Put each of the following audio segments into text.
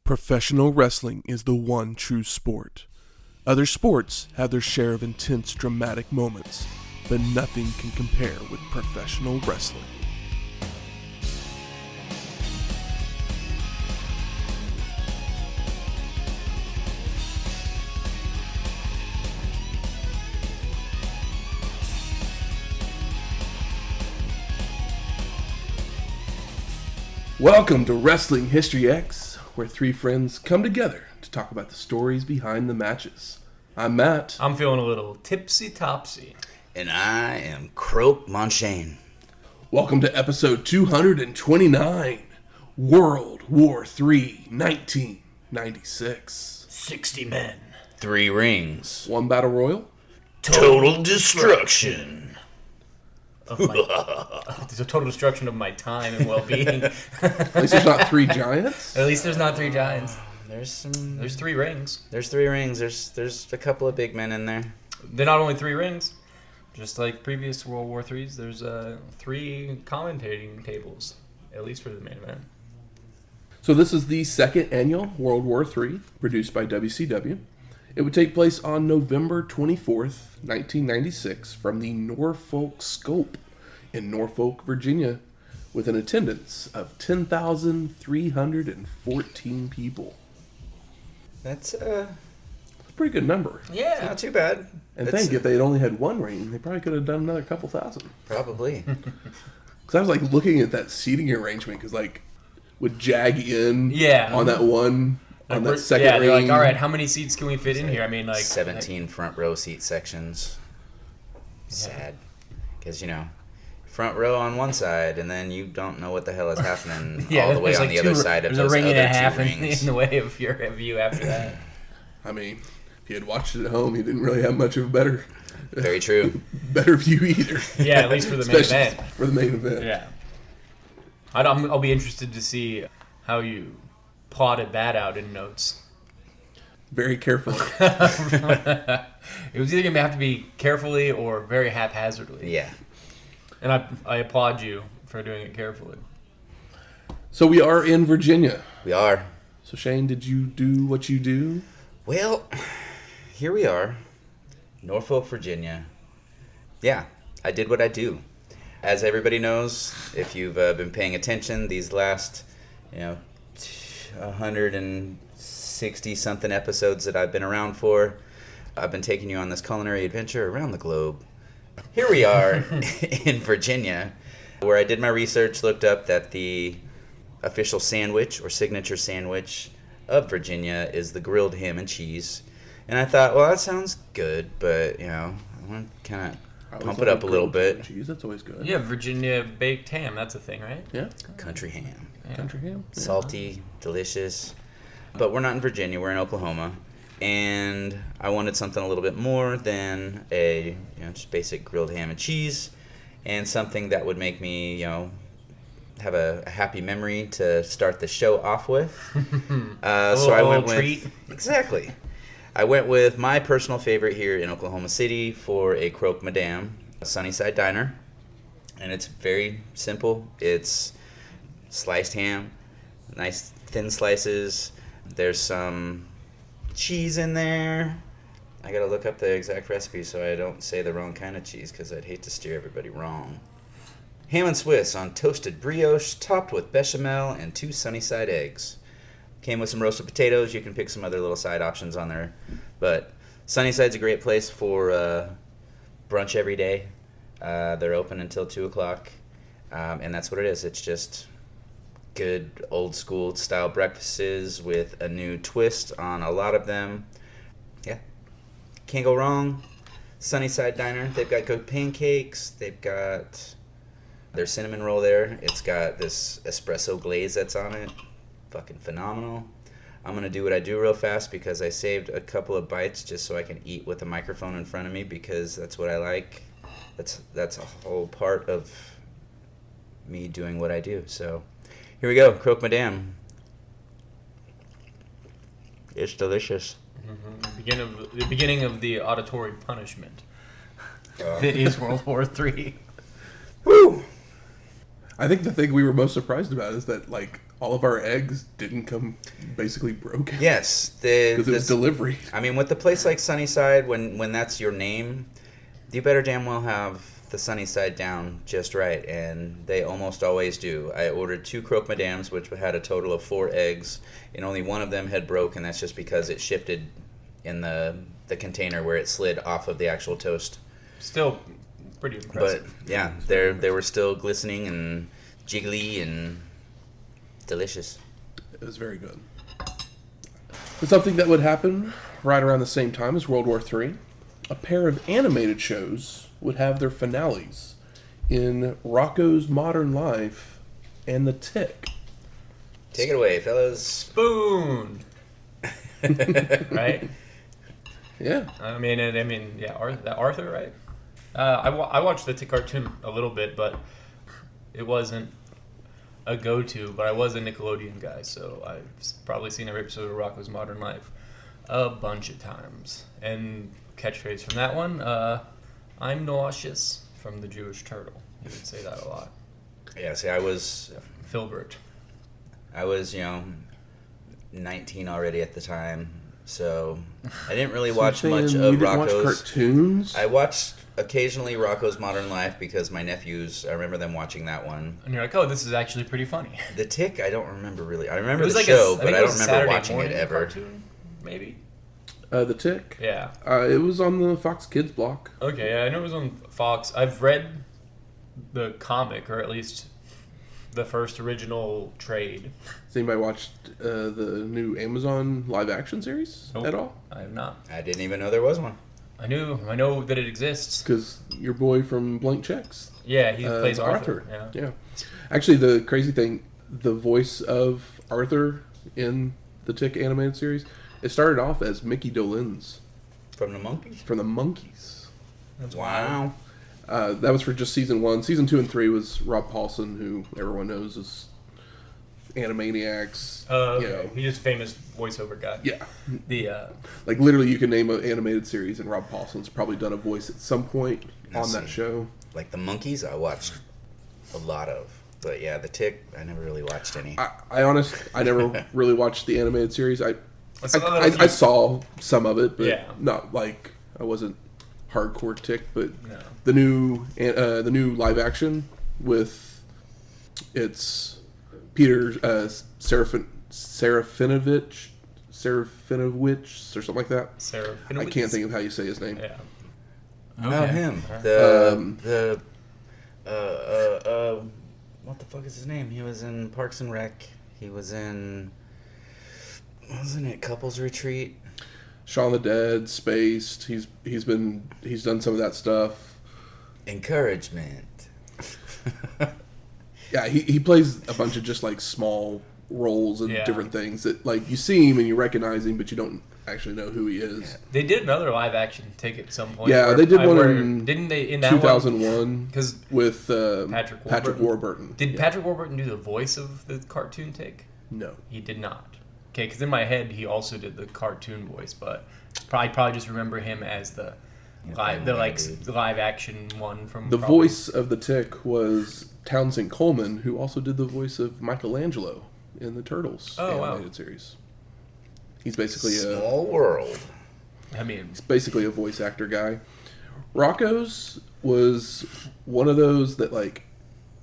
Professional wrestling is the one true sport. Other sports have their share of intense, dramatic moments, but nothing can compare with professional wrestling. Welcome to Wrestling History X, where three friends come together to talk about the stories behind the matches. I'm Matt. I'm feeling a little tipsy-topsy. And I am Croak Monchain. Welcome to episode 229, World War III, 1996. 60 men. 3 rings. One battle royal. Total destruction. It's a total destruction of my time and well-being. At least there's not 3 giants. At least there's not 3 giants. There's 3 rings. There's 3 rings. There's a couple of big men in there. They're not only 3 rings. Just like previous World War III's, there's 3 commentating tables, at least for the main event. So this is the second annual World War III, produced by WCW. It would take place on November 24th, 1996, from the Norfolk Scope in Norfolk, Virginia, with an attendance of 10,314 people. That's a pretty good number. Yeah. not too bad. And think, if they had only had one ring, they probably could have done another couple thousand. Probably. Because I was like looking at that seating arrangement, because like would jag in on that one, on that second ring. Yeah, they're like, all right, how many seats can we fit in here? I mean, like 17 front row seat sections. Sad. Because, front row on one side, and then you don't know what the hell is happening all the way on the other side of those other 2 rings. There's a ring and a half in the way of your view after that. I mean, if you had watched it at home, you didn't really have much of a better... Very true. Better view either. Yeah, at least for the main event. For the main event. Yeah. I'll be interested to see how you plotted that out in notes. Very carefully. It was either going to have to be carefully or very haphazardly. Yeah. And I applaud you for doing it carefully. So we are in Virginia. We are. So Shane, did you do what you do? Well, here we are. Norfolk, Virginia. Yeah, I did what I do. As everybody knows, if you've been paying attention, these last, 160-something episodes that I've been around for, I've been taking you on this culinary adventure around the globe. Here we are in Virginia, where I did my research, looked up that the official sandwich or signature sandwich of Virginia is the grilled ham and cheese. And I thought, well, that sounds good, but, I want to kind of pump it up a little bit. Cheese, that's always good. Yeah, Virginia baked ham, that's a thing, right? Yeah. Country ham. Yeah. Country ham. Yeah. Salty, delicious. But we're not in Virginia, we're in Oklahoma. And I wanted something a little bit more than a, just basic grilled ham and cheese. And something that would make me, have a happy memory to start the show off with. So I went with... treat. Exactly. I went with my personal favorite here in Oklahoma City for a Croque Madame, a Sunnyside Diner. And it's very simple. It's sliced ham, nice thin slices. There's some cheese in there. I gotta look up the exact recipe so I don't say the wrong kind of cheese because I'd hate to steer everybody wrong. Ham and Swiss on toasted brioche, topped with bechamel and 2 Sunnyside eggs. Came with some roasted potatoes. You can pick some other little side options on there. But Sunnyside's a great place for brunch every day. They're open until 2 o'clock. And that's what it is. It's just good old school style breakfasts with a new twist on a lot of them. Yeah. Can't go wrong. Sunnyside Diner. They've got good pancakes. They've got their cinnamon roll there. It's got this espresso glaze that's on it. Fucking phenomenal. I'm going to do what I do real fast because I saved a couple of bites just so I can eat with a microphone in front of me because that's what I like. That's a whole part of me doing what I do. So here we go. Croque Madame. It's delicious. Mm-hmm. The beginning of the auditory punishment. That is World War III. Woo! I think the thing we were most surprised about is that, like, all of our eggs didn't come basically broken. Yes, Because it was delivery. I mean, with a place like Sunnyside, when that's your name, you better damn well have the Sunnyside down just right, and they almost always do. I ordered 2 croque madames, which had a total of 4 eggs, and only one of them had broke, and that's just because it shifted in the container where it slid off of the actual toast. Still pretty impressive. But yeah, they were still glistening and jiggly and delicious. It was very good. But something that would happen right around the same time as World War III, a pair of animated shows would have their finales in Rocco's Modern Life and The Tick. Take it away, fellas. Spoon! Right? Yeah. I mean, yeah, Arthur, right? I watched the Tick cartoon a little bit, but it wasn't a go-to. But I was a Nickelodeon guy, so I've probably seen every episode of Rocco's Modern Life a bunch of times. And catchphrase from that one, I'm nauseous, from the Jewish Turtle. You would say that a lot. Yeah, see, I was, Filbert. 19 already at the time, so I didn't really watch So much you of didn't Rocco's. watch cartoons? I watched occasionally Rocco's Modern Life because my nephews, I remember them watching that one. And you're like, oh, this is actually pretty funny. The Tick, I don't remember really. I remember It was the like show, I but think I it don't was a remember Saturday watching it morning ever. Cartoon, maybe? The Tick? Yeah. It was on the Fox Kids block. Okay, yeah, I know it was on Fox. I've read the comic, or at least the first original trade. Has anybody watched the new Amazon live action series Nope. at all? I have not. I didn't even know there was one. I know that it exists. Because your boy from Blank Checks, Yeah, he plays Arthur. Yeah. Actually, the crazy thing, the voice of Arthur in the Tick animated series, it started off as Mickey Dolenz From the Monkeys? from the Monkees. That's Wow. That was for just season 1. Season 2 and 3 was Rob Paulson, who everyone knows is Animaniacs. Okay. You know. He's just a famous voiceover guy. Yeah. The Like, literally, you can name an animated series, and Rob Paulson's probably done a voice at some point on that show. Like the Monkeys, I watched a lot of. But yeah, the Tick, I never really watched any. I never really watched the animated series. I I saw some of it, but Yeah. not like I wasn't hardcore Tick. But No. the new live action with it's Peter Serafinovich or something like that. Sarah. I can't think of how you say his name. Yeah. Oh, him. What the fuck is his name? He was in Parks and Rec. He was in, wasn't it Couples Retreat? Shaun the Dead, Spaced. He's done some of that stuff. Encouragement. Yeah, he plays a bunch of just like small roles and Yeah. different things that like you see him and you recognize him, but you don't actually know who he is. They did another live action Tick at some point. Yeah, where they did one where- in didn't they in that one? 2001 Because with Patrick Warburton. did Yeah. Patrick Warburton do the voice of the cartoon Tick? No. He did not. Okay, because in my head he also did the cartoon voice, but I probably just remember him as the live action one from The probably- voice of the Tick was Townsend Coleman, who also did the voice of Michelangelo in the Turtles animated series. He's basically Small world. I mean, a voice actor guy. Rocco's was one of those that like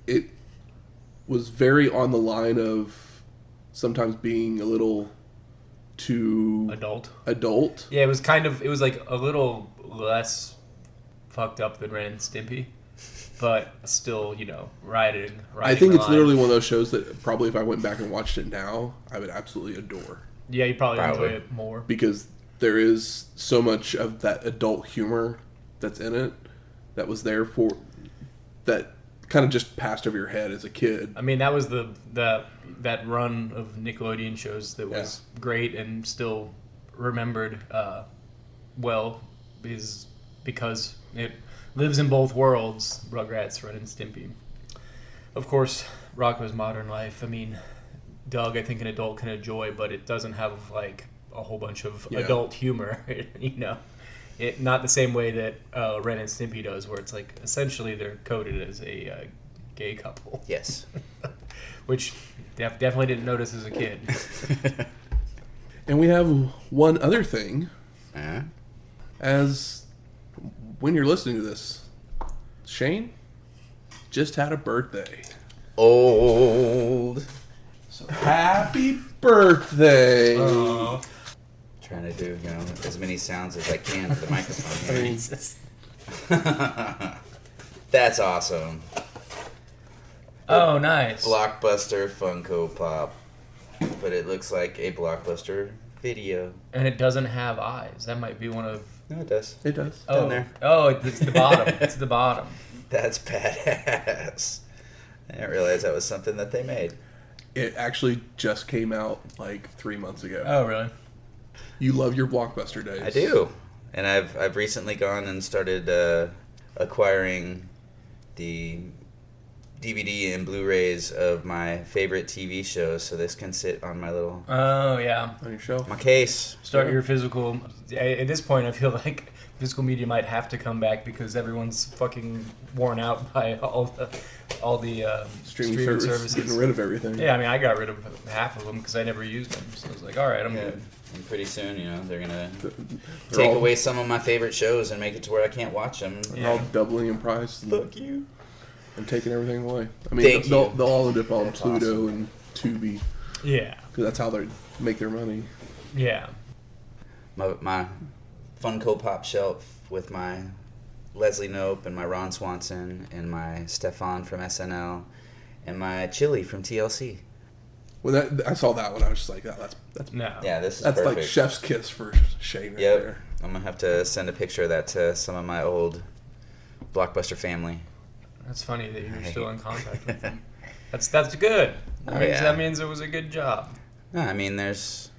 it was very on the line of sometimes being a little too adult. Yeah, it was like a little less fucked up than Ren and Stimpy, but still, riding. I think the it's line. literally one of those shows that probably if I went back and watched it now, I would absolutely adore. Yeah, you probably enjoy it more. Because there is so much of that adult humor that's in it that was there for that kind of just passed over your head as a kid. I mean, that was that run of Nickelodeon shows that was great and still remembered well is because it lives in both worlds, Rugrats, Ren and Stimpy. Of course, Rocco's Modern Life, I mean, Doug, I think an adult can enjoy, but it doesn't have like a whole bunch of adult humor, It not the same way that Ren and Stimpy does, where it's like essentially they're coded as a gay couple. Yes. which definitely didn't notice as a kid. And we have one other thing. Yeah. As when you're listening to this, Shane just had a birthday. Old. So happy birthday! Trying to do, as many sounds as I can for the microphone here. Jesus. That's awesome. Oh, nice. Blockbuster Funko Pop. But it looks like a Blockbuster video. And it doesn't have eyes. That might be one of... No, it does. It does. Oh, Down there. Oh, it's the bottom. It's the bottom. That's badass. I didn't realize that was something that they made. It actually just came out like 3 months ago. Oh, really? You love your Blockbuster days. I do. And I've recently gone and started acquiring the DVD and Blu-rays of my favorite TV shows, so this can sit on my little Oh, yeah. On your shelf. my case. Start your physical... At this point, I feel like physical media might have to come back because everyone's fucking worn out by all the Streaming services. Getting rid of everything. Yeah, I mean, I got rid of half of them because I never used them. So I was like, all right, I'm good. And pretty soon, they're gonna They're take all- away some of my favorite shows and make it to where I can't watch them. They're all doubling in price. Fuck you. And taking everything away. I mean, Thank they'll you. all end up on That's Pluto awesome. and Tubi Yeah. because that's how they make their money. Yeah. My Funko Pop shelf with my Leslie Knope and my Ron Swanson and my Stefan from SNL and my Chili from TLC. Well, I saw that one. I was just like, that's No. Yeah, this is that's perfect. like chef's kiss for Shane right Yep. there. I'm gonna have to send a picture of that to some of my old Blockbuster family. That's funny that you're Hey. still in contact with them. That's good. Oh, yeah. That means it was a good job. No, I mean there's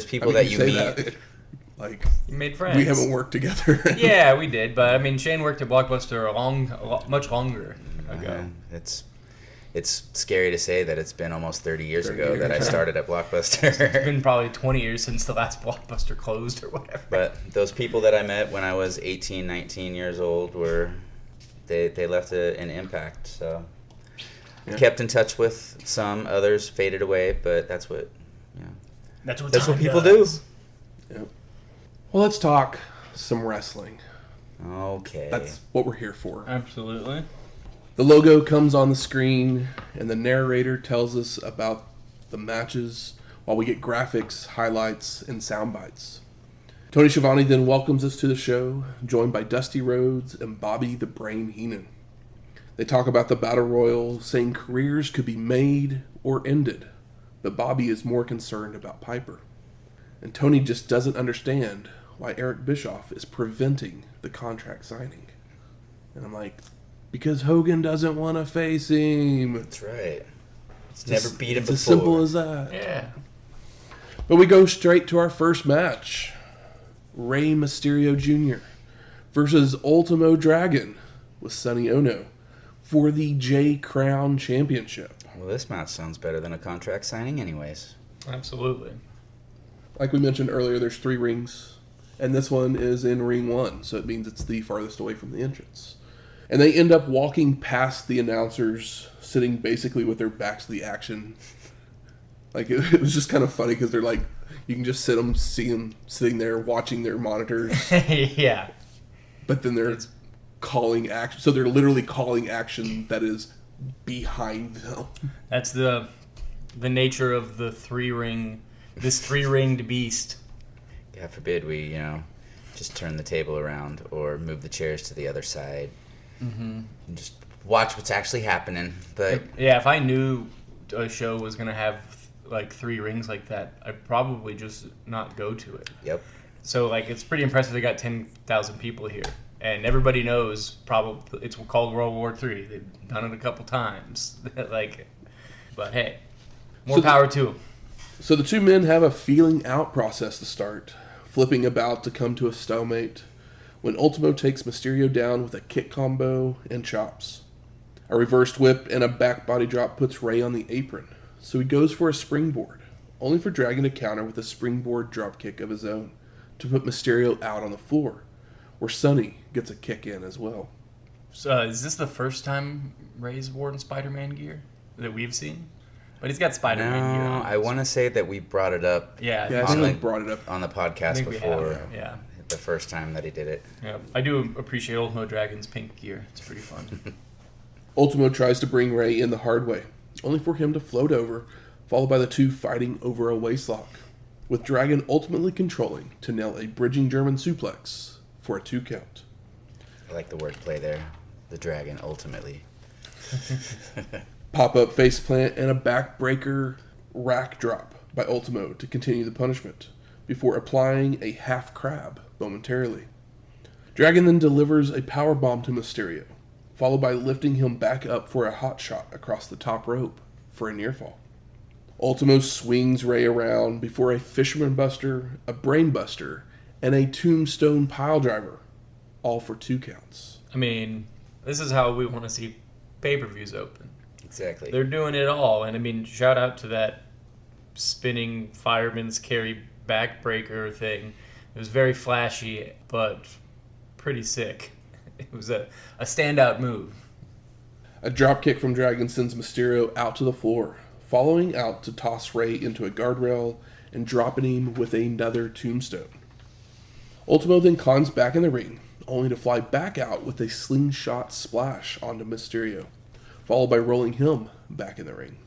people I mean, that you say meet. that, like You made friends. we haven't worked together. Yeah, we did, but I mean, Shane worked at Blockbuster much longer ago. It's scary to say that it's been almost 30 years 30 ago that I years. started at It's Blockbuster. been probably 20 years since the last Blockbuster closed or whatever. But those people that I met when I was 18, 19 years old they left an impact. So Yeah. kept in touch with some, others faded away, but that's what That's what people do. Yep. Well, let's talk some wrestling. Okay. That's what we're here for. Absolutely. The logo comes on the screen, and the narrator tells us about the matches while we get graphics, highlights, and sound bites. Tony Schiavone then welcomes us to the show, joined by Dusty Rhodes and Bobby the Brain Heenan. They talk about the Battle Royal, saying careers could be made or ended, but Bobby is more concerned about Piper. And Tony just doesn't understand why Eric Bischoff is preventing the contract signing. And I'm like, because Hogan doesn't want to face him. That's right. It's never beat him It's before. as simple as that. Yeah. But we go straight to our first match. Rey Mysterio Jr. versus Ultimo Dragon with Sonny Onoo for the J Crown Championship. Well, this match sounds better than a contract signing anyways. Absolutely. Like we mentioned earlier, there's 3 rings, and this one is in ring 1, so it means it's the farthest away from the entrance. And they end up walking past the announcers, sitting basically with their backs to the action. Like, it was just kind of funny because they're like, you can just see them sitting there watching their monitors, Yeah. but then they're calling action. So they're literally calling action that is behind them. That's the nature of the this 3-ringed beast. God forbid we, just turn the table around or move the chairs to the other side. Mm-hmm. And just watch what's actually happening. But Yeah, if I knew a show was going to have like 3 rings like that, I'd probably just not go to it. yep. So like it's pretty impressive they got 10,000 people here. And everybody knows probably it's called World War III. They've done it a couple times. But hey, more power to them. So the 2 men have a feeling out process to start, flipping about to come to a stalemate when Ultimo takes Mysterio down with a kick combo and chops. A reversed whip and a back body drop puts Rey on the apron, so he goes for a springboard, only for Dragon to counter with a springboard dropkick of his own to put Mysterio out on the floor, where Sonny gets a kick in as well. So, is this the first time Rey's worn Spider-Man gear that we've seen? But he's got Spider-Man gear No, on. I want to say that we brought it up Yeah. Yeah, I On think we the- brought it up. on the I podcast think we have. before. Yeah. The first time that he did it. Yeah. I do appreciate Ultimo Dragon's pink gear. It's pretty fun. Ultimo tries to bring Ray in the hard way, only for him to float over, followed by the two fighting over a waistlock, with Dragon ultimately controlling to nail a bridging German suplex for a 2 count. I like the wordplay there. The dragon, ultimately. Pop-up faceplant and a backbreaker rack drop by Ultimo to continue the punishment, before applying a half crab momentarily. Dragon then delivers a powerbomb to Mysterio, followed by lifting him back up for a hot shot across the top rope for a near fall. Ultimo swings Ray around before a Fisherman Buster, a Brain Buster, and a Tombstone Piledriver, all for 2 counts. I mean, this is how we want to see pay-per-views open. Exactly. They're doing it all, and I mean, shout out to that spinning fireman's carry backbreaker thing. It was very flashy, but pretty sick. It was a standout move. A dropkick from Dragon sends Mysterio out to the floor, following out to toss Ray into a guardrail and dropping him with another tombstone. Ultimo then climbs back in the ring, only to fly back out with a slingshot splash onto Mysterio, followed by rolling him back in the ring.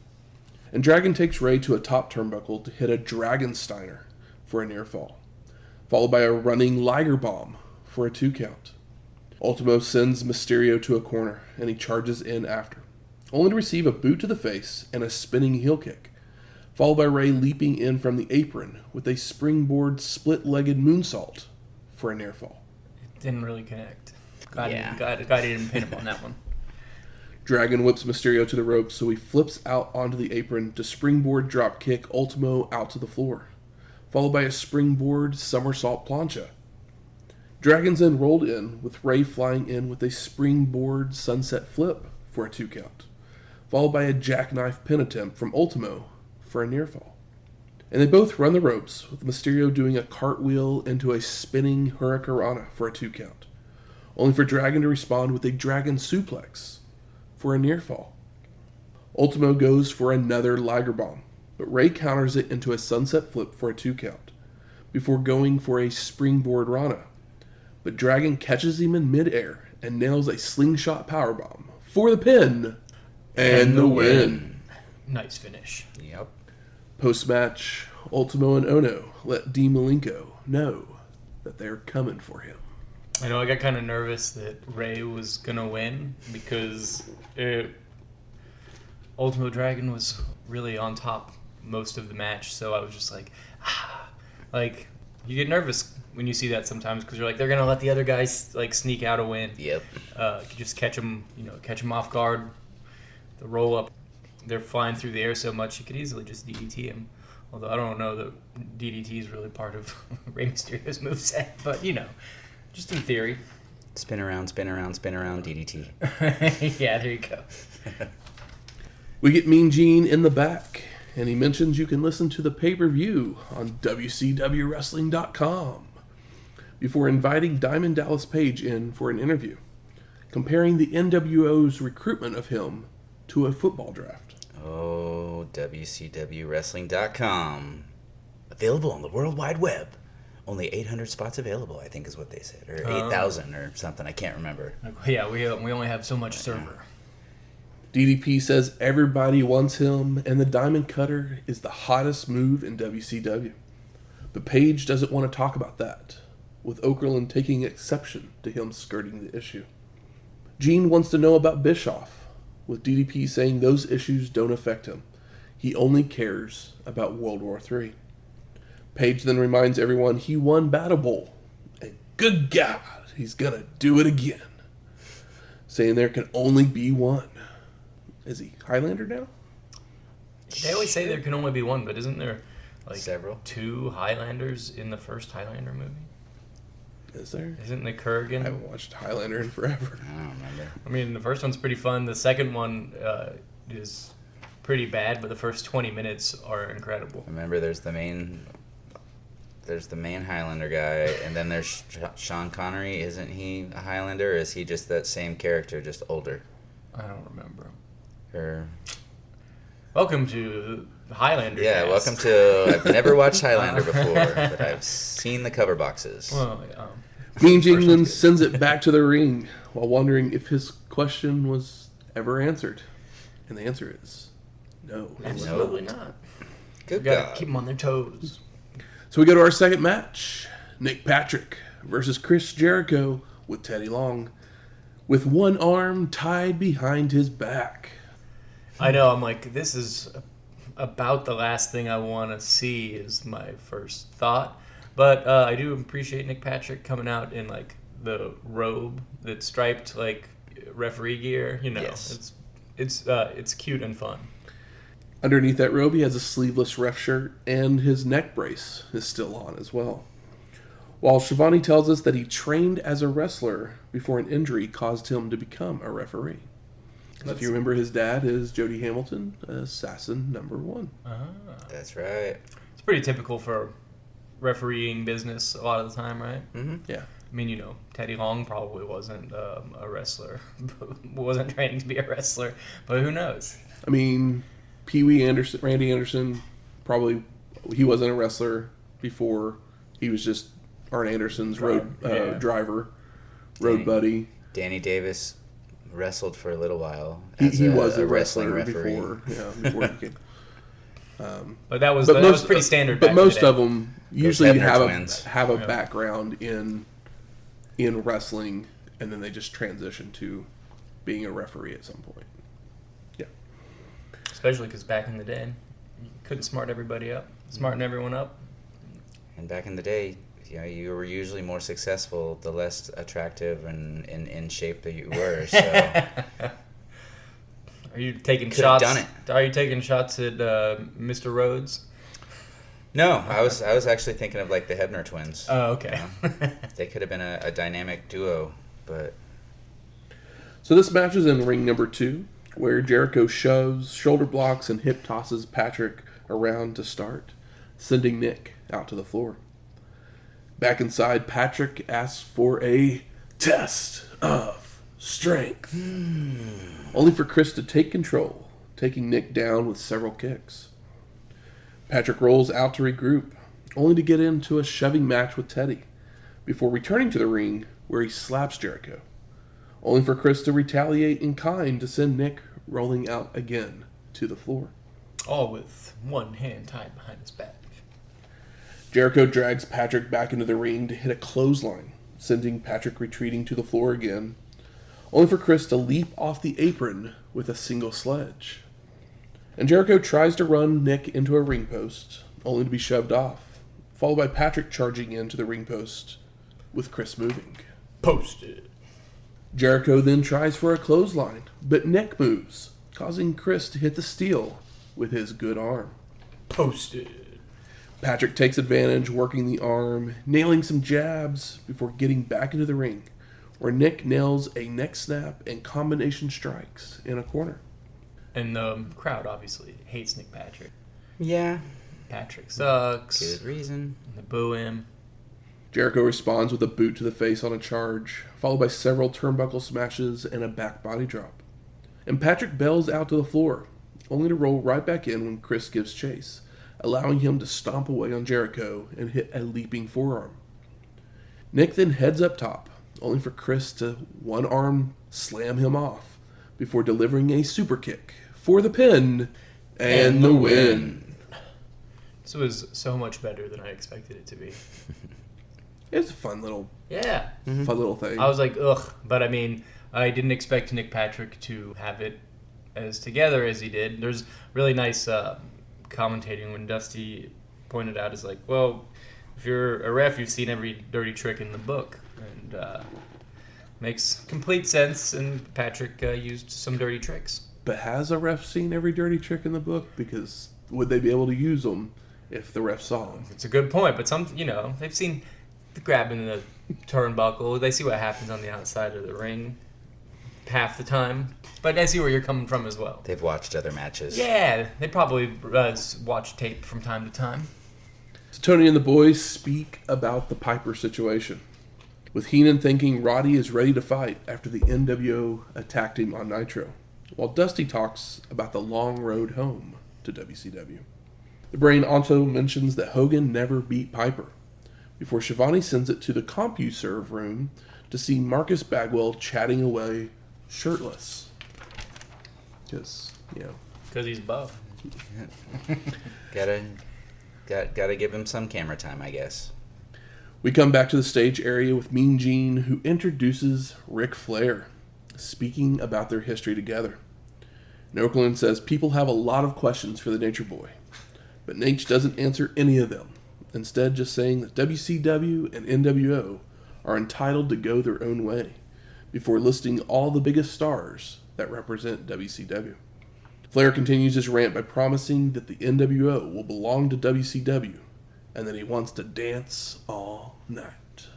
And Dragon takes Ray to a top turnbuckle to hit a Dragonsteiner for a near fall, followed by a running Liger Bomb for a 2 count. Ultimo sends Mysterio to a corner, and he charges in after, only to receive a boot to the face and a spinning heel kick, followed by Ray leaping in from the apron with a springboard split-legged moonsault for a near fall. It didn't really connect. Glad Yeah. he didn't pin him on that one. Dragon whips Mysterio to the ropes, so he flips out onto the apron to springboard drop kick Ultimo out to the floor, followed by a springboard somersault plancha. Dragon's then rolled in, with Ray flying in with a springboard sunset flip for a 2 count, followed by a jackknife pin attempt from Ultimo for a near fall. And they both run the ropes, with Mysterio doing a cartwheel into a spinning hurricanrana for a 2 count, only for Dragon to respond with a dragon suplex for a near fall. Ultimo goes for another Liger Bomb, but Ray counters it into a sunset flip for a 2 count, before going for a springboard Rana. But Dragon catches him in midair and nails a slingshot powerbomb for the pin and the win. Nice finish. Yep. Post-match, Ultimo and Onoo let Malenko know that they're coming for him. I know I got kind of nervous that Ray was going to win because Ultimo Dragon was really on top most of the match. So I was just like, like, you get nervous when you see that sometimes because you're like, they're going to let the other guys like sneak out a win. Yep. Just catch them off guard. The roll up, they're flying through the air so much you could easily just DDT him. Although I don't know that DDT is really part of Rey Mysterio's moveset, but just in theory. Spin around, spin around, spin around, DDT. Yeah, there you go. We get Mean Gene in the back, and he mentions you can listen to the pay-per-view on WCWWrestling.com before inviting Diamond Dallas Page in for an interview, comparing the NWO's recruitment of him to a football draft. Oh, WCWWrestling.com. Available on the World Wide Web. Only 800 spots available, I think is what they said. Or 8,000 or something. I can't remember. Yeah, we only have so much server. DDP says everybody wants him, and the Diamond Cutter is the hottest move in WCW. But Page doesn't want to talk about that, with Okerlund taking exception to him skirting the issue. Gene wants to know about Bischoff, with DDP saying those issues don't affect him. He only cares about World War III. Page then reminds everyone he won Battle Bowl, and good God, he's gonna do it again. Saying there can only be one. Is he Highlander now? They always say there can only be one, but isn't there like Several. 2 Highlanders in the first Highlander movie? Is there? Isn't the I Kurgan? haven't watched Highlander in forever. I don't remember. I mean, the first one's pretty fun. The second one is pretty bad, but the first 20 minutes are incredible. Remember, there's the main Highlander guy, and then there's Sean Connery. Isn't he a Highlander, or is he just that same character, just older? I don't remember. Or Welcome to Highlander. Yeah, cast. welcome to. I've never watched Highlander before, but I've seen the cover boxes. Well, Mean Gene then sends it back to the ring while wondering if his question was ever answered. And the answer is no. absolutely not. Good Got to God. keep them on their toes. So we go to our second match. Nick Patrick versus Chris Jericho with Teddy Long, with one arm tied behind his back. I know. I'm like, this is about the last thing I want to see. Is my first thought, but I do appreciate Nick Patrick coming out in like the robe that's striped like referee gear. You know, Yes. it's cute and fun. Underneath that robe, he has a sleeveless ref shirt, and his neck brace is still on as well. While Shivani tells us that he trained as a wrestler before an injury caused him to become a referee. If you remember, his dad is Jody Hamilton, Assassin #1. That's right. It's pretty typical for refereeing business a lot of the time, right? Mm-hmm. Yeah. I mean, you know, Teddy Long probably wasn't a wrestler, wasn't training to be a wrestler, but who knows? I mean, Randy Anderson, probably, he wasn't a wrestler before. He was just Arn Anderson's road driver, road buddy. Danny Davis wrestled for a little while. He was a wrestling wrestler referee. before. Yeah, before he came. But that was pretty standard. But back in the most day. of them usually Hebner twins. have a background in wrestling, and then they just transition to being a referee at some point. Yeah. Especially because back in the day, you couldn't smarten everyone up. And back in the day, you were usually more successful the less attractive and in shape that you were. So Are you taking Could've shots? done it. Are you taking shots at Mr. Rhodes? no, I was actually thinking of like the Hebner twins. Oh, okay. They could have been a dynamic duo, but So this match is in ring number 2, where Jericho shoves, shoulder blocks, and hip tosses Patrick around to start, sending Nick out to the floor. Back inside, Patrick asks for a test of strength. Only for Chris to take control, taking Nick down with several kicks. Patrick rolls out to regroup, only to get into a shoving match with Teddy, before returning to the ring where he slaps Jericho. Only for Chris to retaliate in kind to send Nick rolling out again to the floor. All with one hand tied behind his back. Jericho drags Patrick back into the ring to hit a clothesline, sending Patrick retreating to the floor again, only for Chris to leap off the apron with a single sledge. And Jericho tries to run Nick into a ring post, only to be shoved off, followed by Patrick charging into the ring post, with Chris moving. Posted. Jericho then tries for a clothesline, but Nick moves, causing Chris to hit the steel with his good arm. Posted. Patrick takes advantage, working the arm, nailing some jabs before getting back into the ring, where Nick nails a neck snap and combination strikes in a corner. And the crowd obviously hates Nick Patrick. yeah, Patrick sucks. good reason. They boo him. Jericho responds with a boot to the face on a charge, followed by several turnbuckle smashes and a back body drop. And Patrick bails out to the floor, only to roll right back in when Chris gives chase, allowing him to stomp away on Jericho and hit a leaping forearm. Nick then heads up top, only for Chris to one arm slam him off, before delivering a super kick for the pin and the win. This was so much better than I expected it to be. It's a fun little Yeah. thing. I was like, ugh. But I mean, I didn't expect Nick Patrick to have it as together as he did. There's really nice commentating when Dusty pointed out, is like, well, if you're a ref, you've seen every dirty trick in the book. And makes complete sense. And Patrick used some dirty tricks. But has a ref seen every dirty trick in the book? Because would they be able to use them if the ref saw them? It's a good point. But they've seen the grabbing the turnbuckle. They see what happens on the outside of the ring half the time. But I see where you're coming from as well. They've watched other matches. Yeah, they probably watch tape from time to time. So Tony and the boys speak about the Piper situation, with Heenan thinking Roddy is ready to fight after the NWO attacked him on Nitro. while Dusty talks about the long road home to WCW. The Brain also mentions that Hogan never beat Piper, before Shivani sends it to the CompuServe room to see Marcus Bagwell chatting away shirtless. Because, Because he's buff. Gotta give him some camera time, I guess. We come back to the stage area with Mean Gene, who introduces Ric Flair, speaking about their history together. And Okerlund says people have a lot of questions for the Nature Boy, but Nate doesn't answer any of them, instead just saying that WCW and NWO are entitled to go their own way, before listing all the biggest stars that represent WCW. Flair continues his rant by promising that the NWO will belong to WCW, and that he wants to dance all night.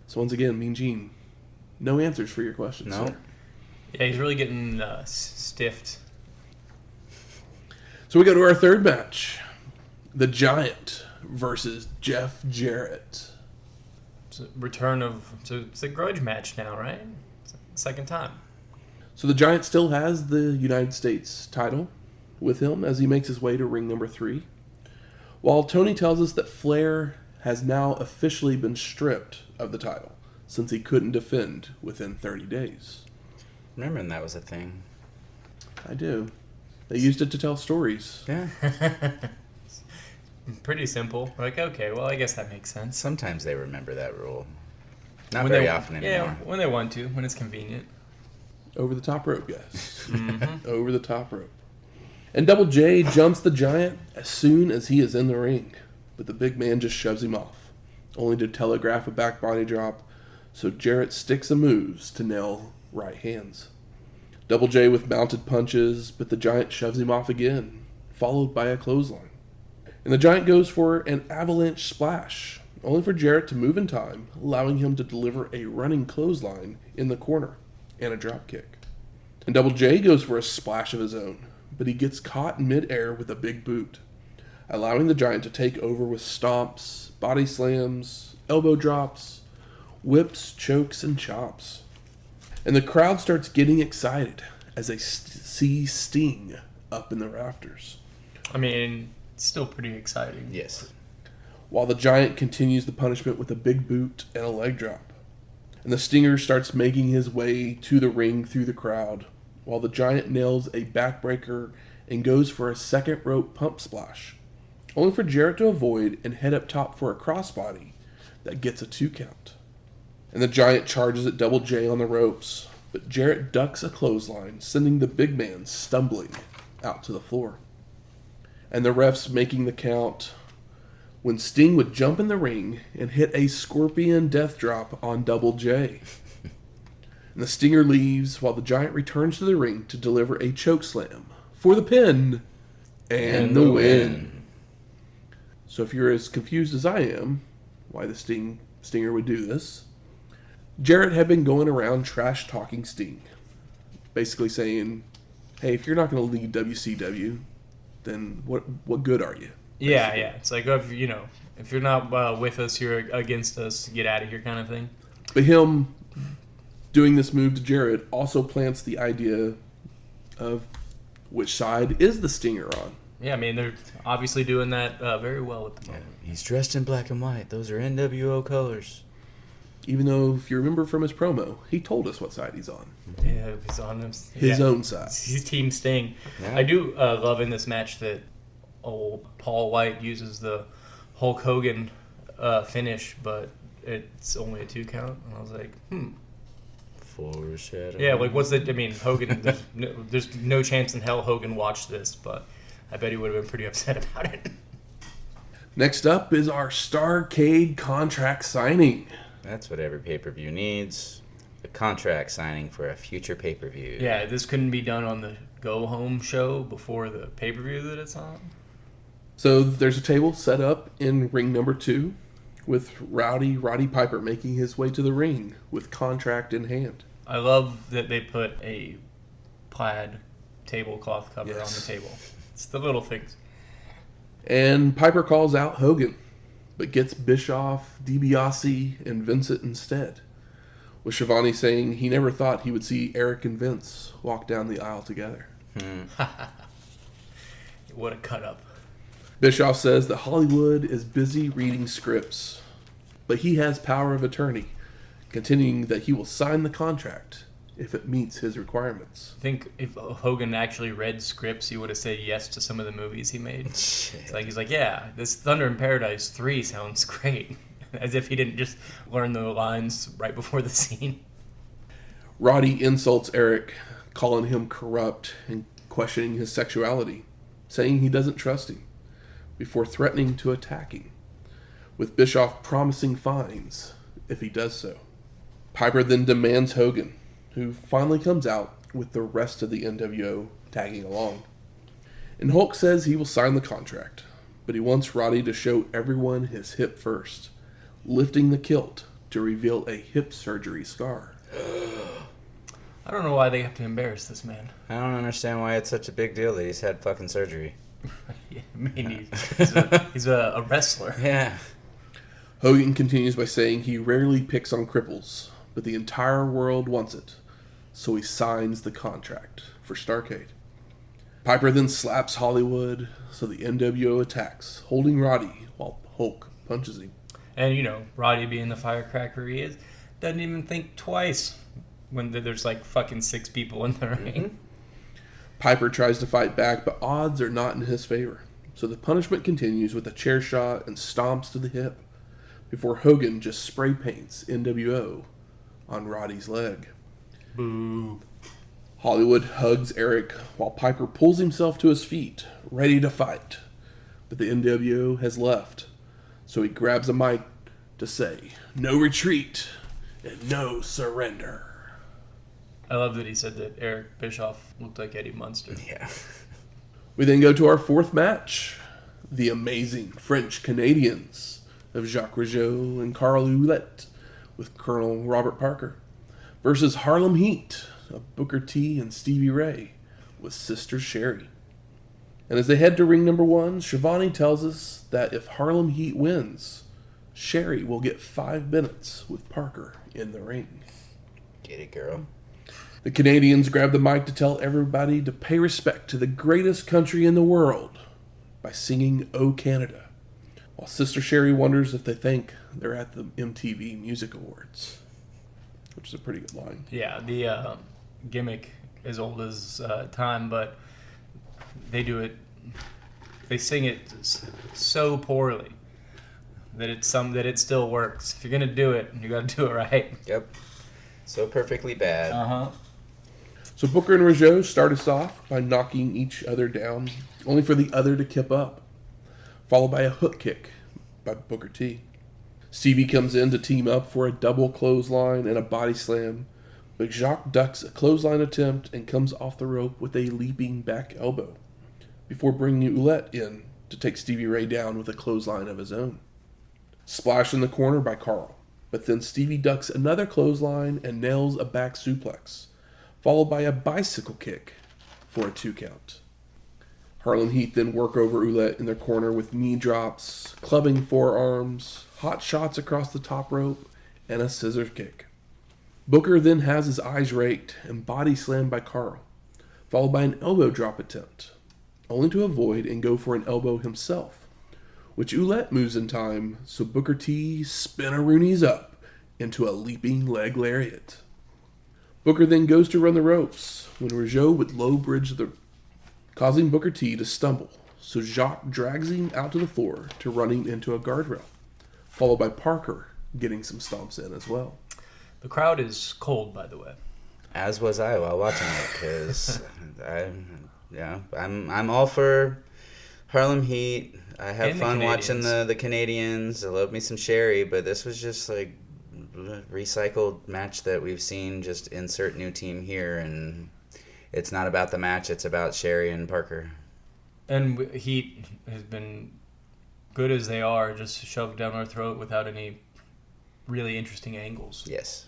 So once again, Mean Gene, no answers for your questions. No. Sir. Yeah, he's really getting stiffed. So we go to our third match. The Giant versus Jeff Jarrett. It's a grudge match now, right? It's the second time. So the Giant still has the United States title with him as he makes his way to ring number 3. While Tony tells us that Flair has now officially been stripped of the title since he couldn't defend within 30 days. Remembering that was a thing. I do. They used it to tell stories. Yeah. Pretty simple. Like, okay, well, I guess that makes sense. Sometimes they remember that rule. Not When very they- often anymore. Yeah, when they want to, when it's convenient. Over the top rope, guys. Mm-hmm. Over the top rope. And Double J jumps the Giant as soon as he is in the ring, but the big man just shoves him off, only to telegraph a back body drop, so Jarrett sticks some moves to nail right hands. Double J with mounted punches, but the Giant shoves him off again, followed by a clothesline. And the Giant goes for an avalanche splash, only for Jarrett to move in time, allowing him to deliver a running clothesline in the corner and a drop kick. And Double J goes for a splash of his own, but he gets caught in midair with a big boot, allowing the Giant to take over with stomps, body slams, elbow drops, whips, chokes, and chops. And the crowd starts getting excited as they see Sting up in the rafters, I mean, it's still pretty exciting. Yes. while the Giant continues the punishment with a big boot and a leg drop. And the Stinger starts making his way to the ring through the crowd, while the Giant nails a backbreaker and goes for a second rope pump splash, only for Jarrett to avoid and head up top for a crossbody that gets a 2 count. And the Giant charges at Double J on the ropes, but Jarrett ducks a clothesline, sending the big man stumbling out to the floor. And the refs making the count when Sting would jump in the ring and hit a scorpion death drop on Double J. And the Stinger leaves while the Giant returns to the ring to deliver a choke slam for the pin and the win. So if you're as confused as I am why the Stinger would do this, Jarrett had been going around trash talking Sting, basically saying, hey, if you're not going to lead WCW, then what good are you? Yeah, yeah. It's like, if you're not with us, you're against us, get out of here kind of thing. But him doing this move to Jarrett also plants the idea of which side is the Stinger on. Yeah, I mean, they're obviously doing that very well at the moment. He's dressed in black and white. Those are NWO colors. Even though, if you remember from his promo, he told us what side he's on. Yeah, he's on His own side. He's Team Sting. Yeah. I do love in this match that old Paul White uses the Hulk Hogan finish, but it's only a 2 count. And I was like, Foreshadowing. Yeah, like Hogan, there's no chance in hell Hogan watched this, but I bet he would have been pretty upset about it. Next up is our Starrcade contract signing. That's what every pay-per-view needs. A contract signing for a future pay-per-view. Yeah, this couldn't be done on the go-home show before the pay-per-view that it's on. So there's a table set up in ring number 2 with Roddy Piper making his way to the ring with contract in hand. I love that they put a plaid tablecloth cover Yes. on the table. It's the little things. And Piper calls out Hogan, but gets Bischoff, DiBiase, and Vincent instead, with Schiavone saying he never thought he would see Eric and Vince walk down the aisle together. What a cut up. Bischoff says that Hollywood is busy reading scripts, but he has power of attorney, continuing that he will sign the contract if it meets his requirements. I think if Hogan actually read scripts, he would have said yes to some of the movies he made. It's like he's like, yeah, this Thunder in Paradise 3 sounds great. As if he didn't just learn the lines right before the scene. Roddy insults Eric, calling him corrupt and questioning his sexuality, saying he doesn't trust him, before threatening to attack him, with Bischoff promising fines if he does so. Piper then demands Hogan, who finally comes out with the rest of the NWO tagging along. And Hulk says he will sign the contract, but he wants Roddy to show everyone his hip first, lifting the kilt to reveal a hip surgery scar. I don't know why they have to embarrass this man. I don't understand why it's such a big deal that he's had fucking surgery. Yeah, I mean, he's a wrestler. Yeah. Hogan continues by saying he rarely picks on cripples, but the entire world wants it, so he signs the contract for Starrcade. Piper then slaps Hollywood, so the NWO attacks, holding Roddy while Hulk punches him. And, you know, Roddy being the firecracker he is, doesn't even think twice when there's like fucking 6 people in the ring. Piper tries to fight back, but odds are not in his favor. So the punishment continues with a chair shot and stomps to the hip, before Hogan just spray paints NWO on Roddy's leg. Boo. Hollywood hugs Eric while Piper pulls himself to his feet, ready to fight. But the NWO has left, so he grabs a mic to say, "No retreat and no surrender." I love that he said that Eric Bischoff looked like Eddie Munster. Yeah. We then go to our 4th match, the amazing French Canadians of Jacques Rougeau and Carl Ouellet with Colonel Robert Parker versus Harlem Heat of Booker T and Stevie Ray with Sister Sherri. And as they head to ring number 1, Schiavone tells us that if Harlem Heat wins, Sherri will get 5 minutes with Parker in the ring. Get it, girl. The Canadians grab the mic to tell everybody to pay respect to the greatest country in the world by singing "O Canada," while Sister Sherri wonders if they think they're at the MTV Music Awards, which is a pretty good line. Yeah, the gimmick is old as time, but they do it. They sing it so poorly that it still works. If you're gonna do it, you got to do it right. Yep. So perfectly bad. So Booker and Rougeau start us off by knocking each other down, only for the other to kip up, followed by a hook kick by Booker T. Stevie comes in to team up for a double clothesline and a body slam, but Jacques ducks a clothesline attempt and comes off the rope with a leaping back elbow, before bringing Ouellet in to take Stevie Ray down with a clothesline of his own. Splash in the corner by Carl, but then Stevie ducks another clothesline and nails a back suplex, followed by a bicycle kick for a 2 count. Harlem Heat then work over Ouellet in their corner with knee drops, clubbing forearms, hot shots across the top rope, and a scissor kick. Booker then has his eyes raked and body slammed by Carl, followed by an elbow drop attempt, only to avoid and go for an elbow himself, which Ouellet moves in time, so Booker T spin-a-roonies up into a leaping leg lariat. Booker then goes to run the ropes when Rougeau would low bridge causing Booker T to stumble, so Jacques drags him out to the floor to run him into a guardrail, followed by Parker getting some stomps in as well. The crowd is cold, by the way. As was I while watching it, because I'm all for Harlem Heat. I have And fun the watching Canadians. the Canadians. I love me some Sherri, but this was just like recycled match that we've seen. Just insert new team here, and it's not about the match. It's about Sherri and Parker. And Heat has been good as they are, just shoved down our throat without any really interesting angles. Yes.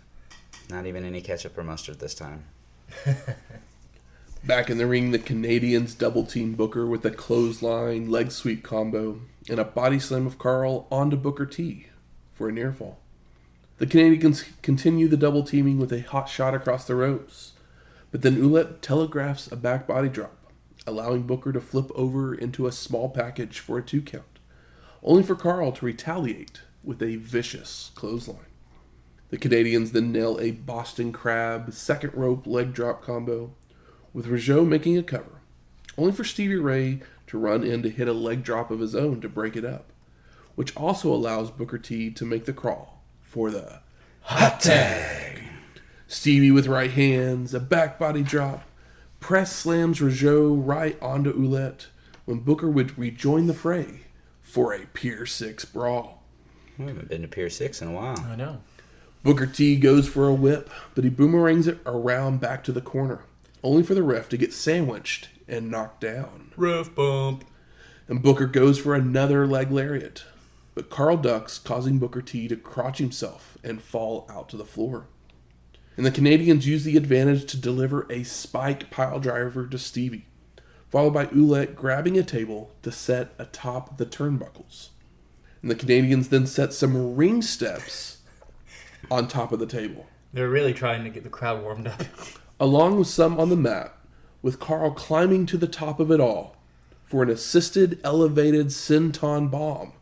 Not even any ketchup or mustard this time. Back in the ring, the Canadians double-team Booker with a clothesline, leg sweep combo, and a body slam of Carl onto Booker T for a near fall. The Canadians continue the double teaming with a hot shot across the ropes. But then Ouellet telegraphs a back body drop, allowing Booker to flip over into a small package for a 2 count, only for Carl to retaliate with a vicious clothesline. The Canadians then nail a Boston Crab second rope leg drop combo, with Rougeau making a cover, only for Stevie Ray to run in to hit a leg drop of his own to break it up, which also allows Booker T to make the crawl for the hot tag. Stevie with right hands, a back body drop, press slams Rougeau right onto Ouellet when Booker would rejoin the fray for a Pier 6 brawl. We haven't been to Pier 6 in a while. I know. Booker T goes for a whip, but he boomerangs it around back to the corner, only for the ref to get sandwiched and knocked down. Ref bump. And Booker goes for another leg lariat, but Carl ducks, causing Booker T to crotch himself and fall out to the floor. And the Canadians use the advantage to deliver a spike pile driver to Stevie, followed by Ouellet grabbing a table to set atop the turnbuckles. And the Canadians then set some ring steps on top of the table, They're really trying to get the crowd warmed up. along with some on the mat, with Carl climbing to the top of it all for an assisted elevated senton bomb,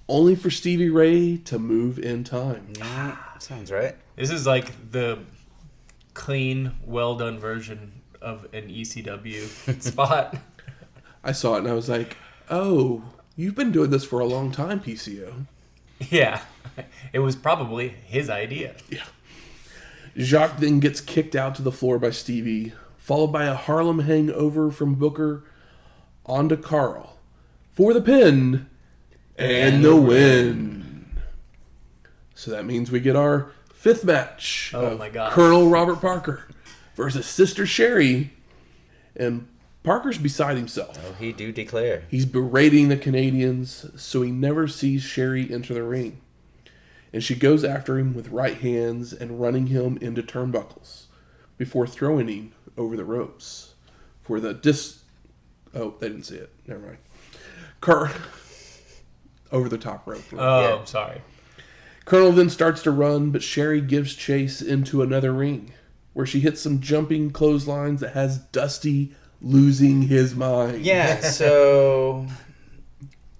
only for Stevie Ray to move in time. Yeah, sounds right. This is like the clean, well-done version of an ECW spot. I saw it and I was like, oh, you've been doing this for a long time, PCO. Yeah. It was probably his idea. Yeah. Jacques then gets kicked out to the floor by Stevie, followed by a Harlem hangover from Booker onto Carl for the pin and the win. So that means we get our 5th match Oh of my God. Colonel Robert Parker versus Sister Sherri. And Parker's beside himself. Oh, he do declare. He's berating the Canadians, so he never sees Sherri enter the ring. And she goes after him with right hands and running him into turnbuckles before throwing him over the ropes for the Oh, they didn't see it. Never mind. Over the top rope. Oh, Yeah. I'm sorry. Colonel then starts to run, but Sherri gives chase into another ring, where she hits some jumping clotheslines that has Dusty losing his mind. Yeah, so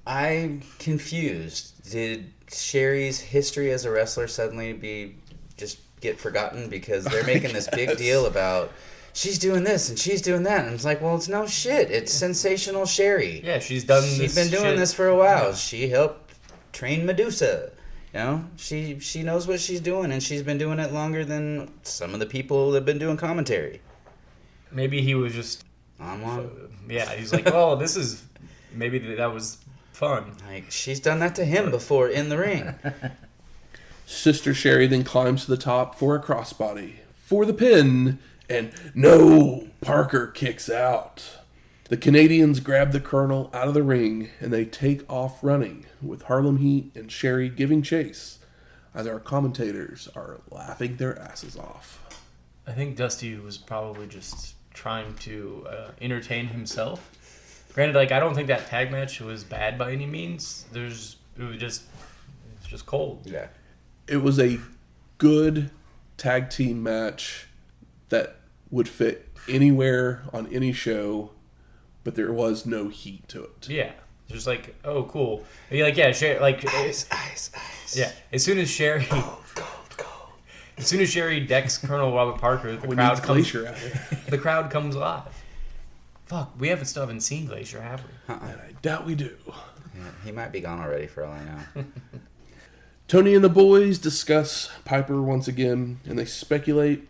I'm confused. Did Sherri's history as a wrestler suddenly just get forgotten because they're making this big deal about she's doing this and she's doing that, and it's like, well, it's no shit. It's sensational Sherri. Yeah, she's done this. She's been doing shit. this for a while. Yeah. She helped train Medusa. You know, she knows what she's doing, and she's been doing it longer than some of the people that have been doing commentary. Maybe he was just on one. Yeah, he's like, well, this is maybe that was fun. Like, she's done that to him before in the ring. Sister Sherri then climbs to the top for a crossbody for the pin, and no, Parker kicks out. The Canadians grab the Colonel out of the ring, and they take off running, with Harlem Heat and Sherri giving chase, as our commentators are laughing their asses off. I think Dusty was probably just trying to entertain himself. Granted, like, I don't think that tag match was bad by any means. It's just cold. Yeah. It was a good tag team match that would fit anywhere on any show, but there was no heat to it. Yeah. Just like, oh, cool. And you're like, yeah, Sherri, like... Ice. Yeah. As soon as Sherri... Cold. As soon as Sherri decks Colonel Robert Parker, the crowd comes live. Fuck, we still haven't seen Glacier, have we? And I doubt we do. Yeah, he might be gone already for all I know. Tony and the boys discuss Piper once again, and they speculate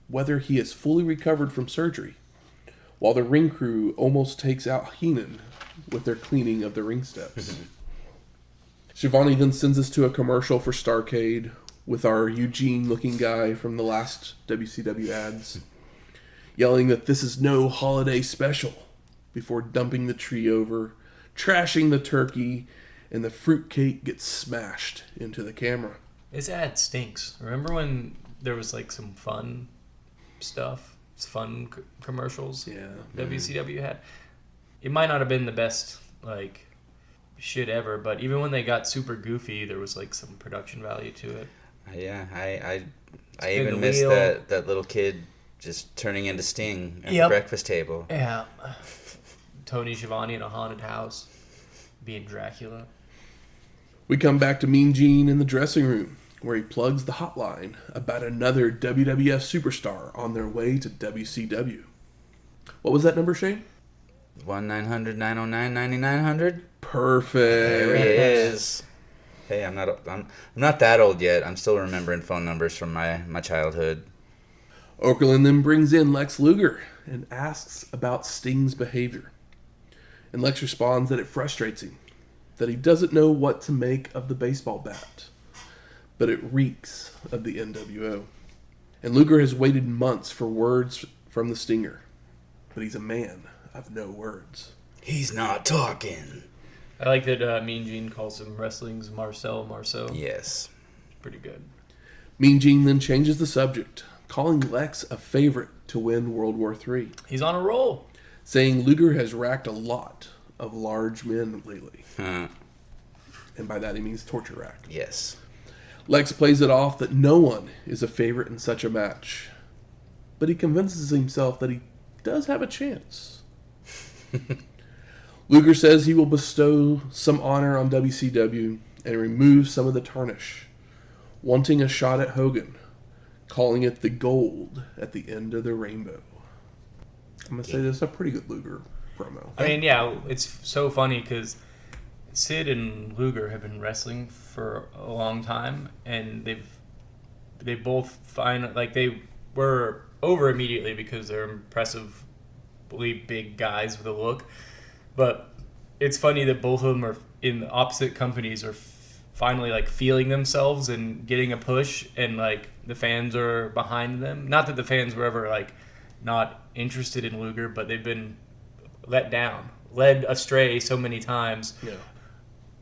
whether he is fully recovered from surgery, while the ring crew almost takes out Heenan with their cleaning of the ring steps. Shivani then sends us to a commercial for Starrcade with our Eugene-looking guy from the last WCW ads, yelling that this is no holiday special, before dumping the tree over, trashing the turkey, and the fruitcake gets smashed into the camera. This ad stinks. Remember when there was like some fun stuff? Fun commercials? Yeah. WCW had? It might not have been the best, like, shit ever, but even when they got super goofy, there was like some production value to it. Yeah, I Spin even the missed wheel. that little kid just turning into Sting at the Yep. breakfast table. Yeah. Tony Schiavone in a haunted house, being Dracula. We come back to Mean Gene in the dressing room, where he plugs the hotline about another WWF superstar on their way to WCW. What was that number, Shane? 1-900-909-9900. Perfect. There he is. Hey, I'm not that old yet. I'm still remembering phone numbers from my childhood. Okerlund then brings in Lex Luger and asks about Sting's behavior. And Lex responds that it frustrates him, that he doesn't know what to make of the baseball bat, but it reeks of the NWO. And Luger has waited months for words from the Stinger, but he's a man of no words. He's not talking. I like that Mean Gene calls him wrestling's Marcel. Yes. Pretty good. Mean Gene then changes the subject, calling Lex a favorite to win World War III, He's on a roll. saying Luger has racked a lot of large men lately. And by that he means torture rack. Yes. Lex plays it off that no one is a favorite in such a match, but he convinces himself that he does have a chance. Luger says he will bestow some honor on WCW and remove some of the tarnish, wanting a shot at Hogan, calling it the gold at the end of the rainbow. I'm going to say this is a pretty good Luger promo. I mean, yeah, it's so funny because Sid and Luger have been wrestling for a long time, and they both find like they were over immediately because they're impressively big guys with a look. But it's funny that both of them are in opposite companies are finally like feeling themselves and getting a push, and like the fans are behind them. Not that the fans were ever like not interested in Luger, but they've been led astray so many times. Yeah.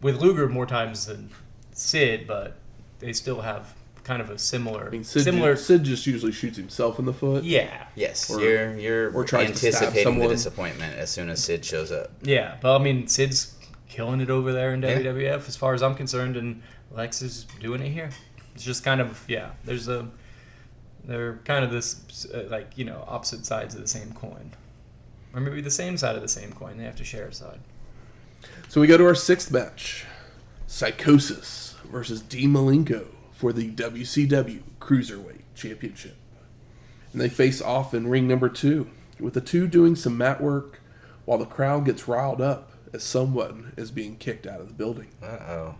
With Luger more times than Sid, but they still have kind of a similar. I mean, Sid just usually shoots himself in the foot. Yeah. Yes. Or you're tries to stab anticipating the someone. disappointment as soon as Sid shows up. Yeah, but I mean, Sid's killing it over there in WWF as far as I'm concerned, and Lex is doing it here. It's just kind of they're kind of this opposite sides of the same coin, or maybe the same side of the same coin. They have to share a side. So we go to our sixth match, Psychosis versus Dean Malenko for the WCW Cruiserweight Championship. And they face off in ring number 2, with the two doing some mat work while the crowd gets riled up as someone is being kicked out of the building. Uh-oh.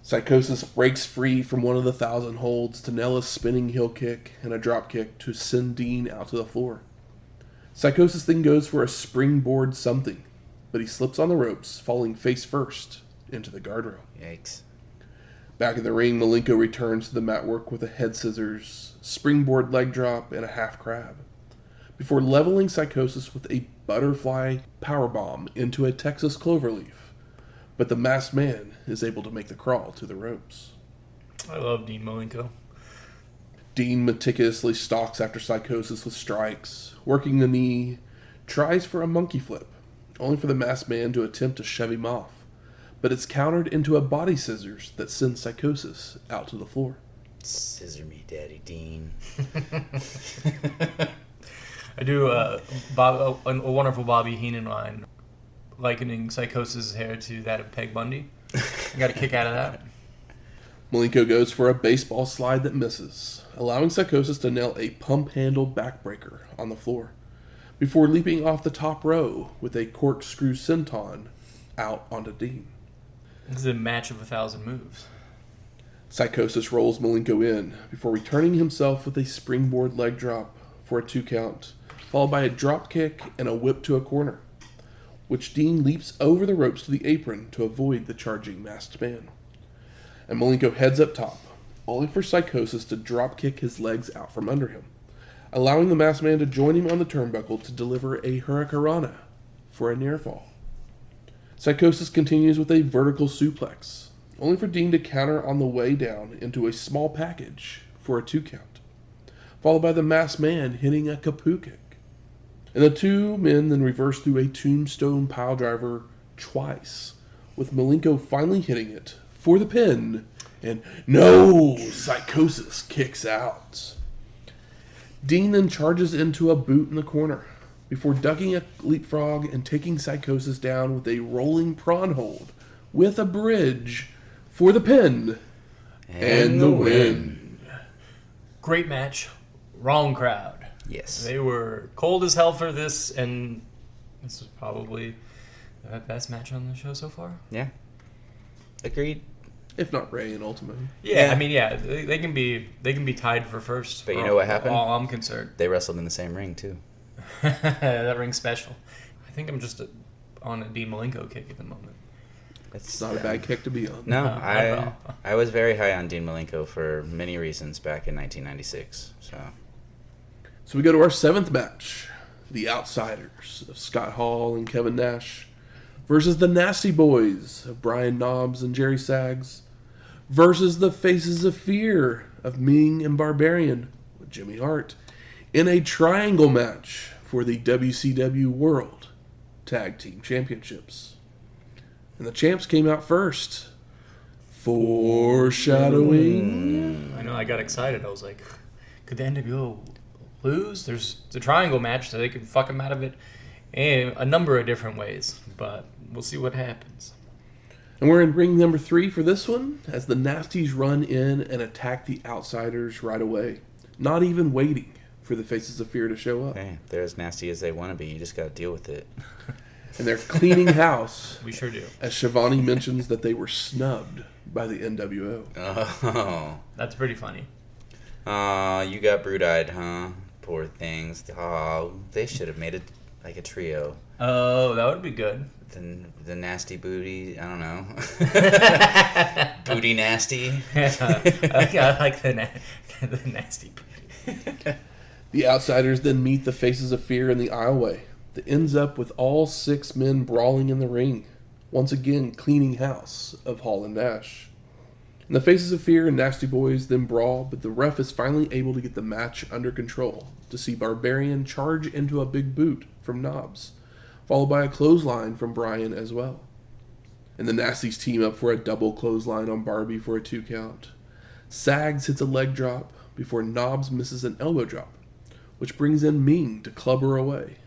Psychosis breaks free from one of the 1,000 holds to nail a spinning heel kick and a drop kick to send Dean out to the floor. Psychosis then goes for a springboard something, but he slips on the ropes, falling face first into the guardrail. Yikes. Back in the ring, Malenko returns to the mat work with a head scissors, springboard leg drop, and a half crab, before leveling Psychosis with a butterfly powerbomb into a Texas cloverleaf. But the masked man is able to make the crawl to the ropes. I love Dean Malenko. Dean meticulously stalks after Psychosis with strikes, working the knee, tries for a monkey flip, only for the masked man to attempt to shove him off, but it's countered into a body scissors that sends Psychosis out to the floor. Scissor me, Daddy Dean. I do a wonderful Bobby Heenan line, likening Psychosis' hair to that of Peg Bundy. I got a kick out of that. Malenko goes for a baseball slide that misses, allowing Psychosis to nail a pump-handle backbreaker on the floor, before leaping off the top row with a corkscrew senton out onto Dean. This is a match of 1,000 moves. Psychosis rolls Malenko in, before returning himself with a springboard leg drop for a 2 count, followed by a drop kick and a whip to a corner, which Dean leaps over the ropes to the apron to avoid the charging masked man. And Malenko heads up top, only for Psychosis to drop kick his legs out from under him, allowing the masked man to join him on the turnbuckle to deliver a hurricanrana for a near fall. Psychosis continues with a vertical suplex, only for Dean to counter on the way down into a small package for a 2 count, followed by the masked man hitting a kapoo kick. And the two men then reverse through a tombstone piledriver twice, with Malenko finally hitting it for the pin And no! Psychosis kicks out. Dean then charges into a boot in the corner before ducking a leapfrog and taking Psychosis down with a rolling prawn hold with a bridge for the pin and the win. Great match. Wrong crowd. Yes. They were cold as hell for this, and this was probably the best match on the show so far. Yeah. Agreed. If not Ray and Ultimo. Yeah, I mean, yeah, they can be tied for first. But you know what happened? All I'm concerned. They wrestled in the same ring, too. That ring's special. I think I'm just on a Dean Malenko kick at the moment. It's not a bad kick to be on. No, not at all. I was very high on Dean Malenko for many reasons back in 1996. So we go to our 7th match. The Outsiders of Scott Hall and Kevin Nash versus the Nasty Boys of Brian Knobbs and Jerry Sags versus the Faces of Fear of Meng and Barbarian with Jimmy Hart in a triangle match for the WCW World Tag Team Championships. And the champs came out first. Foreshadowing. I know, I got excited. I was like, could the NWO lose? There's the triangle match, so they could fuck them out of it in a number of different ways. But we'll see what happens. And we're in ring number 3 for this one, as the Nasties run in and attack the Outsiders right away, not even waiting for the Faces of Fear to show up. Hey, they're as nasty as they want to be. You just got to deal with it. And they're cleaning house. We sure do. As Shivani mentions that they were snubbed by the NWO. Oh. That's pretty funny. You got brute-eyed, huh? Poor things. Oh, they should have made it like a trio. Oh, that would be good. The nasty booty, I don't know. Booty nasty. I like the nasty booty. The Outsiders then meet the Faces of Fear in the aisleway that ends up with all 6 men brawling in the ring, once again cleaning house of Hall and Nash. And the Faces of Fear and Nasty Boys then brawl, but the ref is finally able to get the match under control to see Barbarian charge into a big boot from Knobbs, followed by a clothesline from Brian as well. And the Nasties team up for a double clothesline on Barbie for a 2 count. Sags hits a leg drop before Knobbs misses an elbow drop, which brings in Meng to club her away,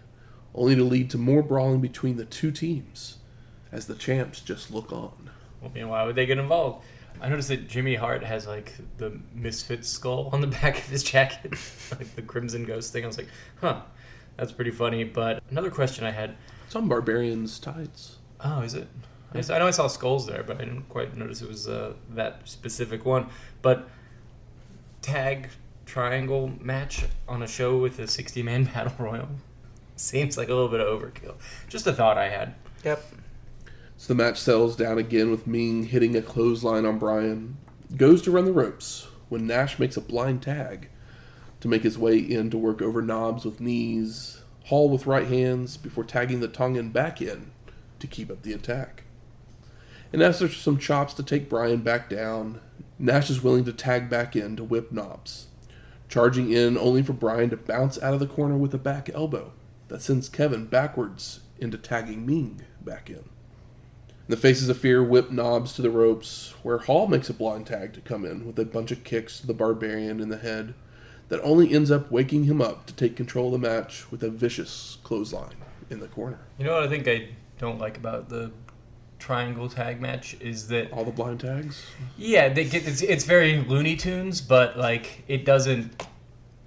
only to lead to more brawling between the 2 teams as the champs just look on. Well, I mean, why would they get involved? I noticed that Jimmy Hart has like the Misfits skull on the back of his jacket, like the Crimson Ghost thing. I was like, huh, that's pretty funny. But another question I had. It's on Barbarian's tights. Oh, is it? I know I saw skulls there, but I didn't quite notice it was that specific one. But tag triangle match on a show with a 60-man battle royal seems like a little bit of overkill. Just a thought I had. Yep. So the match settles down again with Meng hitting a clothesline on Brian. Goes to run the ropes when Nash makes a blind tag to make his way in to work over Knobbs with knees, Hall with right hands before tagging the Tongan back in to keep up the attack. And after some chops to take Brian back down, Nash is willing to tag back in to whip Knobbs, charging in only for Brian to bounce out of the corner with a back elbow that sends Kevin backwards into tagging Meng back in. The Faces of Fear whip Knobbs to the ropes, where Hall makes a blind tag to come in with a bunch of kicks to the Barbarian in the head that only ends up waking him up to take control of the match with a vicious clothesline in the corner. You know what I think I don't like about the triangle tag match is that all the blind tags? Yeah, it's very Looney Tunes, but like it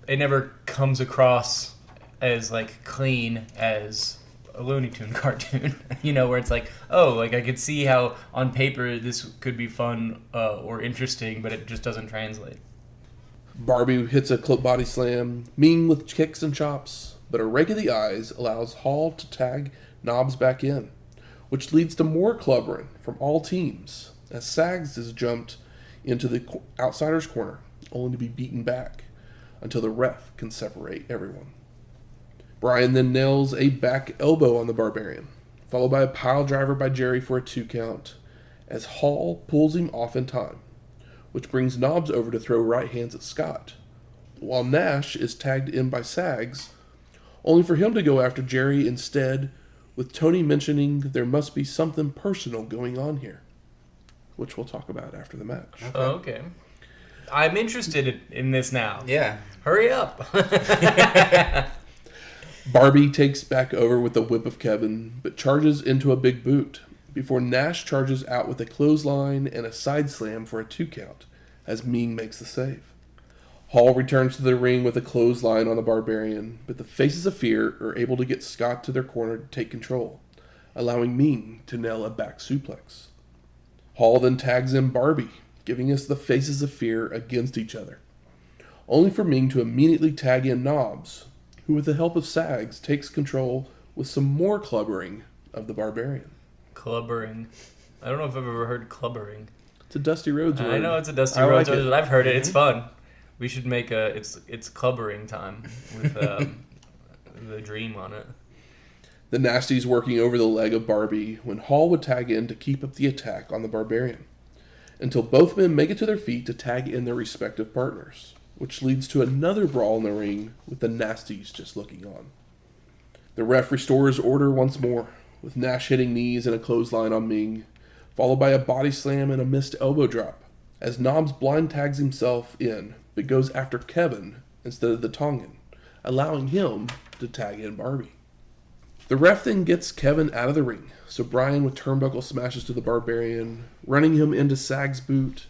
never comes across as like clean as a Looney Tune cartoon, you know, where it's like, oh, like I could see how on paper this could be fun or interesting, but it just doesn't translate. Barbie hits a clip body slam, Meng with kicks and chops, but a rake of the eyes allows Hall to tag Knobbs back in, which leads to more clubbering from all teams, as Sags is jumped into the Outsiders' corner, only to be beaten back until the ref can separate everyone. Brian then nails a back elbow on the Barbarian, followed by a pile driver by Jerry for a 2 count, as Hall pulls him off in time, which brings Knobbs over to throw right hands at Scott, while Nash is tagged in by Sags, only for him to go after Jerry instead, with Tony mentioning there must be something personal going on here. which we'll talk about after the match. Oh, okay. I'm interested in this now. Yeah. Hurry up. Barbie takes back over with the whip of Kevin, but charges into a big boot before Nash charges out with a clothesline and a side slam for a 2 count as Meng makes the save. Hall returns to the ring with a clothesline on the Barbarian, but the Faces of Fear are able to get Scott to their corner to take control, allowing Meng to nail a back suplex. Hall then tags in Barbie, giving us the Faces of Fear against each other, only for Meng to immediately tag in Knobs, who with the help of Sags takes control with some more clubbering of the Barbarian. Clubbering. I don't know if I've ever heard clubbering. It's a Dusty Rhodes word. I know it's a Dusty I Rhodes like word. it. I've heard it. It's fun. We should make it's clubbering time with the dream on it. The Nasties working over the leg of Barbie when Hall would tag in to keep up the attack on the Barbarian, until both men make it to their feet to tag in their respective partners, which leads to another brawl in the ring with the Nasties just looking on. The ref restores order once more, with Nash hitting knees and a clothesline on Meng, followed by a body slam and a missed elbow drop, as Knobs blind tags himself in, but goes after Kevin instead of the Tongan, allowing him to tag in Barbie. The ref then gets Kevin out of the ring, so Brian with turnbuckle smashes to the Barbarian, running him into Sag's boot,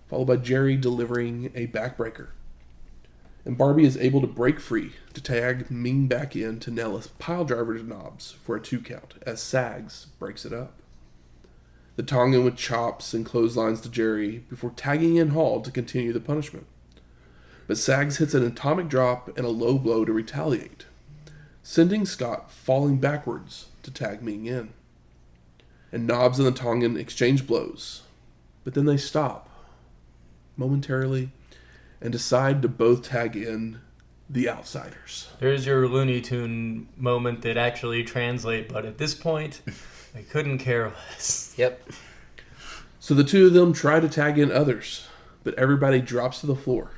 followed by Jerry delivering a backbreaker. And Barbie is able to break free to tag Meng back in to nail a piledriver to Knobs for a 2 count, as Sags breaks it up. The Tongan with chops and clotheslines to Jerry before tagging in Hall to continue the punishment. But Sags hits an atomic drop and a low blow to retaliate, sending Scott falling backwards to tag Meng in. And Knobs and the Tongan exchange blows, but then they stop momentarily and decide to both tag in the Outsiders. There's your Looney Tune moment that actually translate, but at this point, I couldn't care less. Yep. So the two of them try to tag in others, but everybody drops to the floor.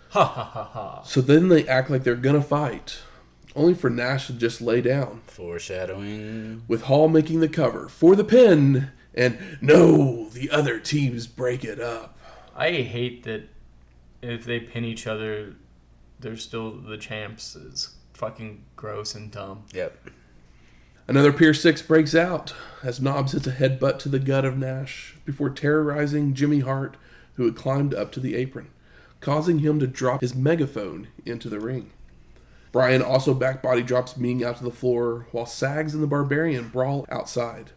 Ha ha ha ha. So then they act like they're gonna fight, only for Nash to just lay down, Foreshadowing. with Hall making the cover for the pin, and no, the other teams break it up. I hate that if they pin each other, they're still the champs. It's fucking gross and dumb. Yep. Another Pier 6 breaks out as Knobs hits a headbutt to the gut of Nash before terrorizing Jimmy Hart, who had climbed up to the apron, causing him to drop his megaphone into the ring. Brian also backbody drops Meng out to the floor while Sags and the Barbarian brawl outside,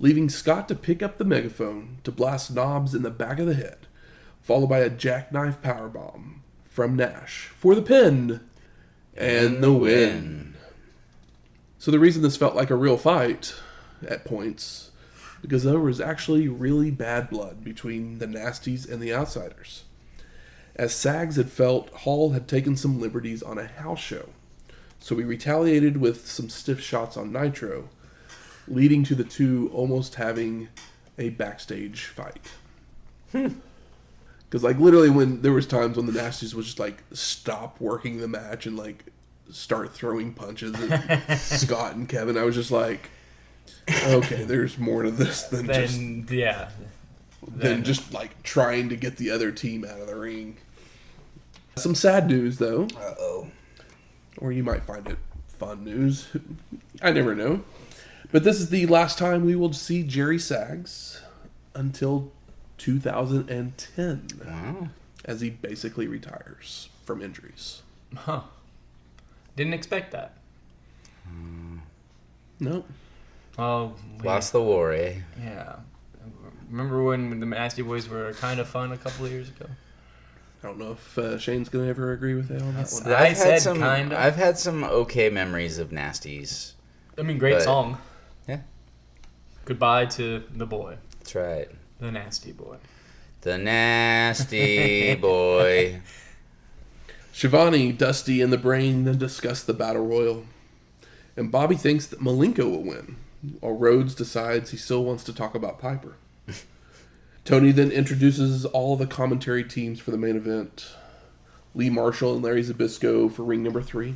leaving Scott to pick up the megaphone to blast Knobs in the back of the head, followed by a jackknife powerbomb from Nash for the pin and the win. So the reason this felt like a real fight at points, because there was actually really bad blood between the Nasties and the Outsiders, as Sags had felt Hall had taken some liberties on a house show, so he retaliated with some stiff shots on Nitro, leading to the two almost having a backstage fight. Because like literally when there was times when the Nasties would just like stop working the match and like start throwing punches at Scott and Kevin, I was just like, okay, there's more to this than just like trying to get the other team out of the ring. Some sad news though. Uh-oh. Or you might find it fun news. I never know. But this is the last time we will see Jerry Sags until 2010. Wow. As he basically retires from injuries. Huh. Didn't expect that. No. Oh, Lost the war, eh? Yeah. Remember when the Nasty Boys were kind of fun a couple of years ago? I don't know if Shane's going to ever agree with that on that one. I said kind of. I've had some okay memories of Nasties. I mean, great song. Yeah. Goodbye to the boy. That's right. The Nasty Boy. The Nasty Boy. Shivani, Dusty, and the Brain then discuss the Battle Royal. And Bobby thinks that Malenko will win, while Rhodes decides he still wants to talk about Piper. Tony then introduces all of the commentary teams for the main event. Lee Marshall and Larry Zbyszko for ring number 3.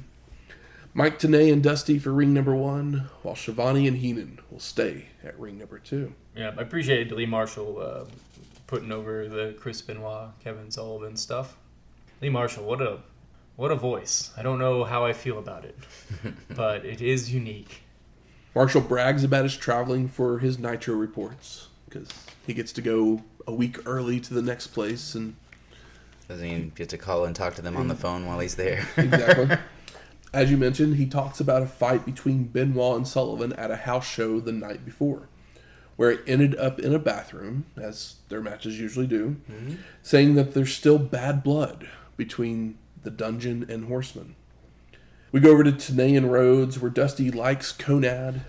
Mike Tenay and Dusty for ring number 1, while Shivani and Heenan will stay at ring number 2. Yeah, I appreciated Lee Marshall putting over the Chris Benoit, Kevin Sullivan stuff. Lee Marshall, what a voice. I don't know how I feel about it, but it is unique. Marshall brags about his traveling for his Nitro reports because he gets to go a week early to the next place. And doesn't he get to call and talk to them on the phone while he's there? Exactly. As you mentioned, he talks about a fight between Benoit and Sullivan at a house show the night before, where it ended up in a bathroom, as their matches usually do, saying that there's still bad blood between the Dungeon and Horsemen. We go over to Tenay and Rhodes, where Dusty likes Conad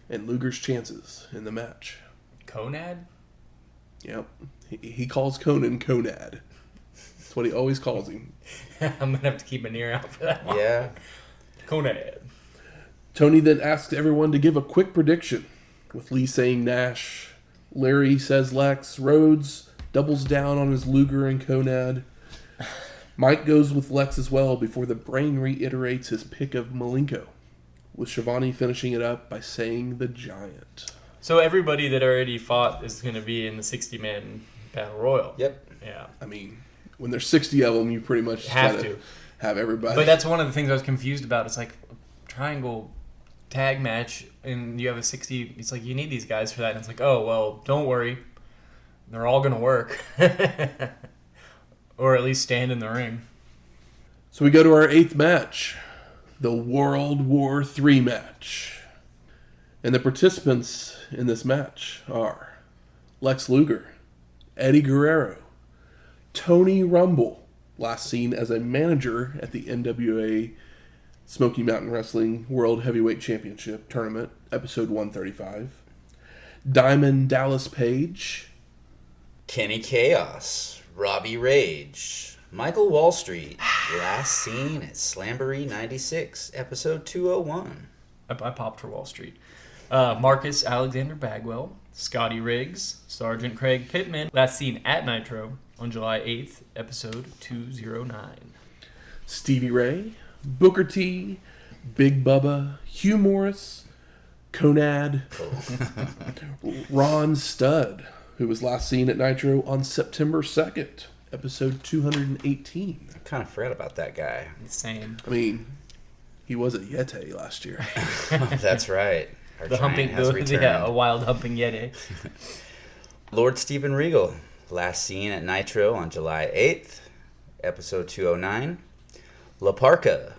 and Luger's chances in the match. Conad? Yep. He calls Conan Conad. That's what he always calls him. I'm going to have to keep an ear out for that one. Yeah. Conad. Tony then asks everyone to give a quick prediction, with Lee saying Nash, Larry says Lex, Rhodes doubles down on his Luger and Conad. Mike goes with Lex as well before the Brain reiterates his pick of Malenko, with Shivani finishing it up by saying the Giant. So everybody that already fought is going to be in the 60-man Battle Royal. Yep. Yeah. I mean, when there's 60 of them, you pretty much Have to. have everybody. But that's one of the things I was confused about. It's like a triangle tag match, and you have a 60. It's like you need these guys for that. And it's like, oh, well, don't worry. They're all going to work. Or at least stand in the ring. So we go to our 8th match, the World War III match. And the participants in this match are Lex Luger, Eddie Guerrero, Tony Rumble, last seen as a manager at the NWA Smoky Mountain Wrestling World Heavyweight Championship Tournament, episode 135, Diamond Dallas Page, Kenny Chaos, Robbie Rage, Michael Wall Street, last seen at Slamboree 96, episode 201. I popped for Wall Street. Marcus Alexander Bagwell, Scotty Riggs, Sergeant Craig Pittman, last seen at Nitro on July 8th, episode 209. Stevie Ray, Booker T, Big Bubba, Hugh Morris, Conad, Ron Studd, who was last seen at Nitro on September 2nd, episode 218. I kind of forgot about that guy. Same. I mean, he was at Yeti last year. Oh, that's right. Our The giant humping, has returned. yeah, a wild humping Yeti. Lord Steven Regal, last seen at Nitro on July 8th, episode 209. La Parka,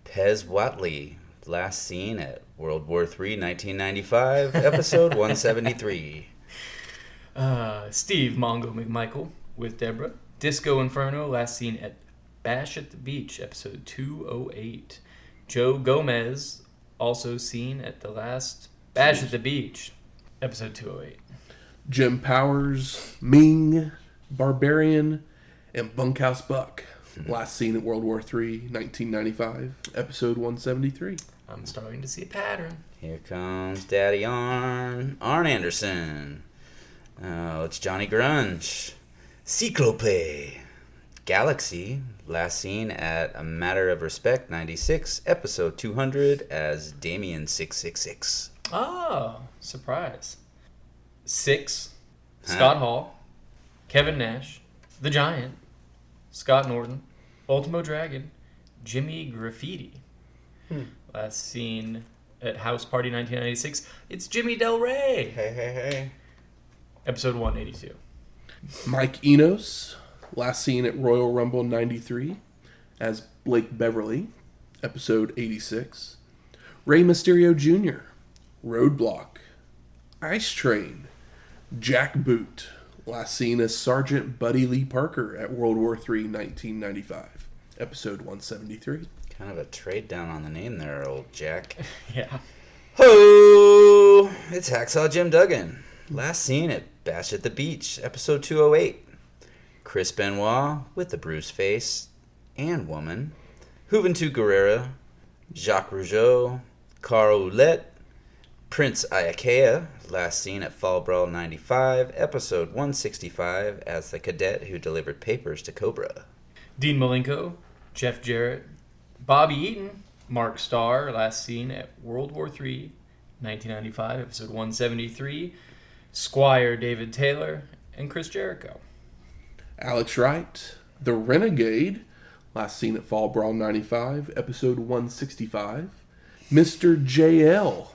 Pez Watley, last seen at World War III 1995, episode 173. Steve Mongo McMichael with Deborah. Disco Inferno, last seen at Bash at the Beach, episode 208. Joe Gomez, also seen at the last Bash at the Beach, episode 208. Jim Powers, Meng, Barbarian, and Bunkhouse Buck, last seen at World War III, 1995, episode 173. I'm starting to see a pattern. Here comes Daddy Arn Anderson. Oh, it's Johnny Grunge. Cyclope. Galaxy, last seen at A Matter of Respect 96, episode 200 as Damien 666. Oh, surprise. 6, Scott Hall, Kevin Nash, The Giant, Scott Norton, Ultimo Dragon, Jimmy Graffiti. Last seen at House Party 1996, it's Jimmy Del Rey. Hey. Episode 182. Mike Enos, last seen at Royal Rumble 93 as Blake Beverly, episode 86. Rey Mysterio Jr., Roadblock, Ice Train, Jack Boot, last seen as Sergeant Buddy Lee Parker at World War III 1995, episode 173. Kind of a trade down on the name there, old Jack. Yeah. Ho! It's Hacksaw Jim Duggan. Last seen at Bash at the Beach, episode 208. Chris Benoit with the bruised face and woman. Juventud Guerrera, Jacques Rougeau, Carl Ouellet, Prince Iakea, last seen at Fall Brawl 95, episode 165, as the cadet who delivered papers to Cobra. Dean Malenko, Jeff Jarrett, Bobby Eaton, Mark Starr, last seen at World War III, 1995, episode 173. Squire David Taylor and Chris Jericho. Alex Wright, the Renegade, last seen at Fall Brawl 95, episode 165. Mr. JL,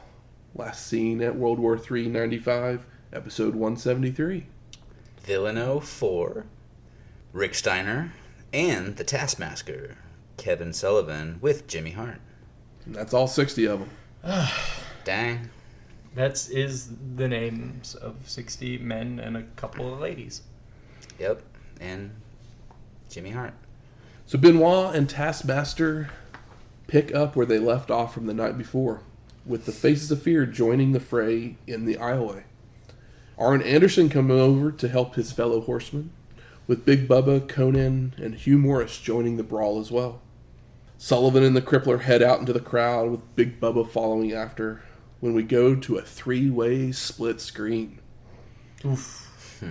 last seen at World War III 95, episode 173. Villaino 4, Rick Steiner, and the Taskmaster, Kevin Sullivan with Jimmy Hart. And that's all 60 of them. Dang. That is the names of 60 men and a couple of ladies. Yep, and Jimmy Hart. So Benoit and Taskmaster pick up where they left off from the night before, with the Faces of Fear joining the fray in the aisleway. Arn Anderson coming over to help his fellow horsemen, with Big Bubba, Conan, and Hugh Morris joining the brawl as well. Sullivan and the Crippler head out into the crowd, with Big Bubba following after, when we go to a three-way split screen. Oof.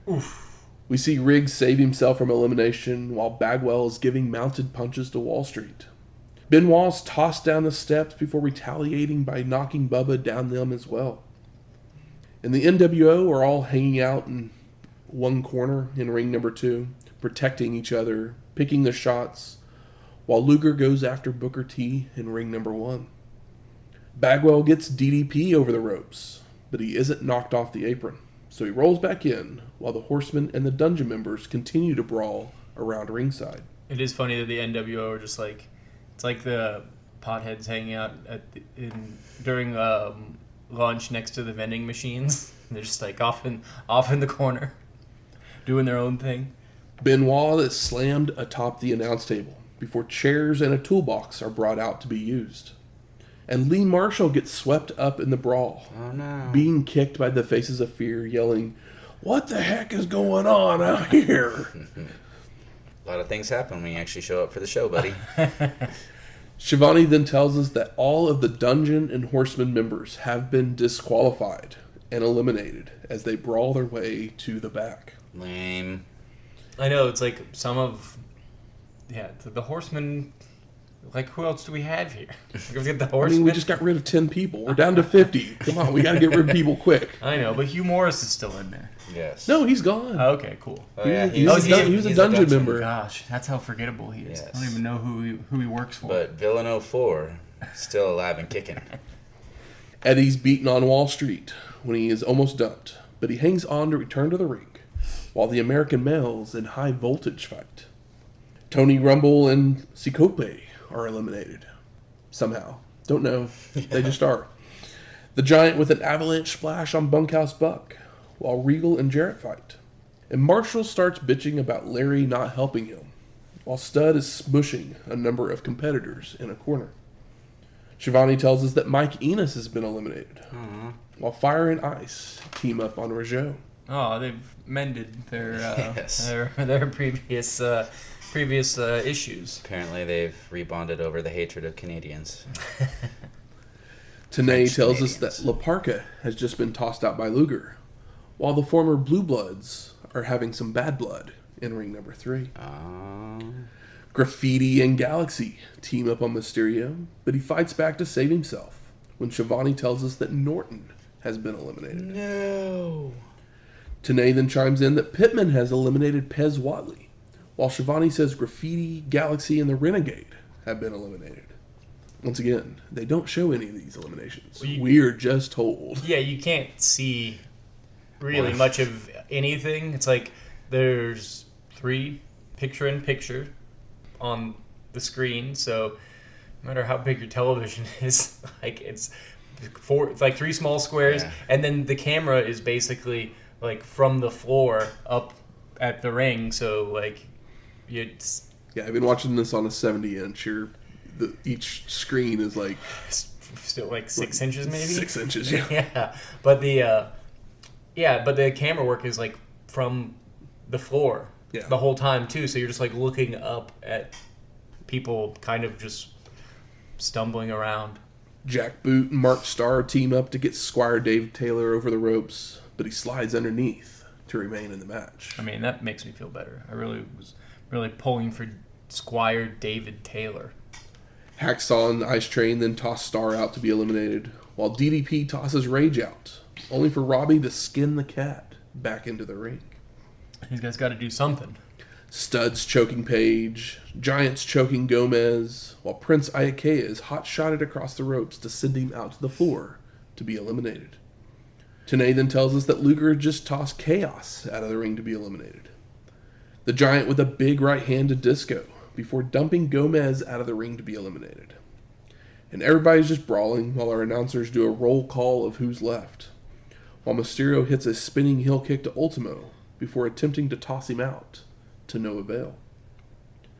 Oof. We see Riggs save himself from elimination, while Bagwell is giving mounted punches to Wall Street. Benoit's tossed down the steps before retaliating by knocking Bubba down them as well. And the NWO are all hanging out in one corner in ring number 2, protecting each other, picking the shots, while Luger goes after Booker T in ring number 1. Bagwell gets DDP over the ropes, but he isn't knocked off the apron, so he rolls back in, while the Horsemen and the Dungeon members continue to brawl around ringside. It is funny that the NWO are just like, it's like the potheads hanging out during lunch next to the vending machines. They're just like off in the corner, doing their own thing. Benoit is slammed atop the announce table before chairs and a toolbox are brought out to be used. And Lee Marshall gets swept up in the brawl, being kicked by the Faces of Fear, yelling, "What the heck is going on out here?" A lot of things happen when you actually show up for the show, buddy. Shivani then tells us that all of the Dungeon and Horseman members have been disqualified and eliminated as they brawl their way to the back. Lame. I know, it's like the Horsemen. Like, who else do we have here? We get the Horsemen. We just got rid of 10 people. We're down to 50. Come on, we got to get rid of people quick. I know, but Hugh Morris is still in there. Yes. No, he's gone. Oh, okay, cool. Oh, yeah, he was a dungeon member. Gosh, that's how forgettable he is. Yes. I don't even know who he works for. But Villaino 4, still alive and kicking. Eddie's beaten on Wall Street when he is almost dumped, but he hangs on to return to the ring, while the American males in high voltage fight. Tony Rumble and Psychosis are eliminated. Somehow. Don't know. They just are. The Giant with an avalanche splash on Bunkhouse Buck, while Regal and Jarrett fight. And Marshall starts bitching about Larry not helping him, while Stud is smushing a number of competitors in a corner. Shivani tells us that Mike Enos has been eliminated, while Fire and Ice team up on Rougeau. Oh, they've mended their Yes. their previous issues. Apparently they've rebonded over the hatred of Canadians. Tenay tells us that La Parka has just been tossed out by Luger, while the former Blue Bloods are having some bad blood in ring number 3. Graffiti and Galaxy team up on Mysterio, but he fights back to save himself when Shivani tells us that Norton has been eliminated. No. Tenay then chimes in that Pittman has eliminated Pez Watley, while Shivani says Graffiti, Galaxy, and the Renegade have been eliminated. Once again, they don't show any of these eliminations. We're just told. Yeah, you can't see really much of anything. It's like there's 3 picture-in-picture on the screen, so no matter how big your television is, like it's 3 small squares, and then the camera is basically like from the floor up at the ring, so like it's... Yeah, I've been watching this on a 70-inch. Each screen is like... Still like 6 inches maybe? 6 inches, yeah. Yeah, but the camera work is like from the floor the whole time too, so you're just like looking up at people kind of just stumbling around. Jack Boot and Mark Starr team up to get Squire Dave Taylor over the ropes, but he slides underneath to remain in the match. I mean, that makes me feel better. I really was pulling for Squire David Taylor. Hacksaw and Ice Train then toss Star out to be eliminated, while DDP tosses Rage out, only for Robbie to skin the cat back into the ring. These guys got to do something. Studs choking Page, Giants choking Gomez, while Prince Iakea is hot-shotted across the ropes to send him out to the floor to be eliminated. Tenay then tells us that Luger just tossed Chaos out of the ring to be eliminated. The Giant with a big right hand to Disco before dumping Gomez out of the ring to be eliminated. And everybody's just brawling while our announcers do a roll call of who's left, while Mysterio hits a spinning heel kick to Ultimo before attempting to toss him out, to no avail.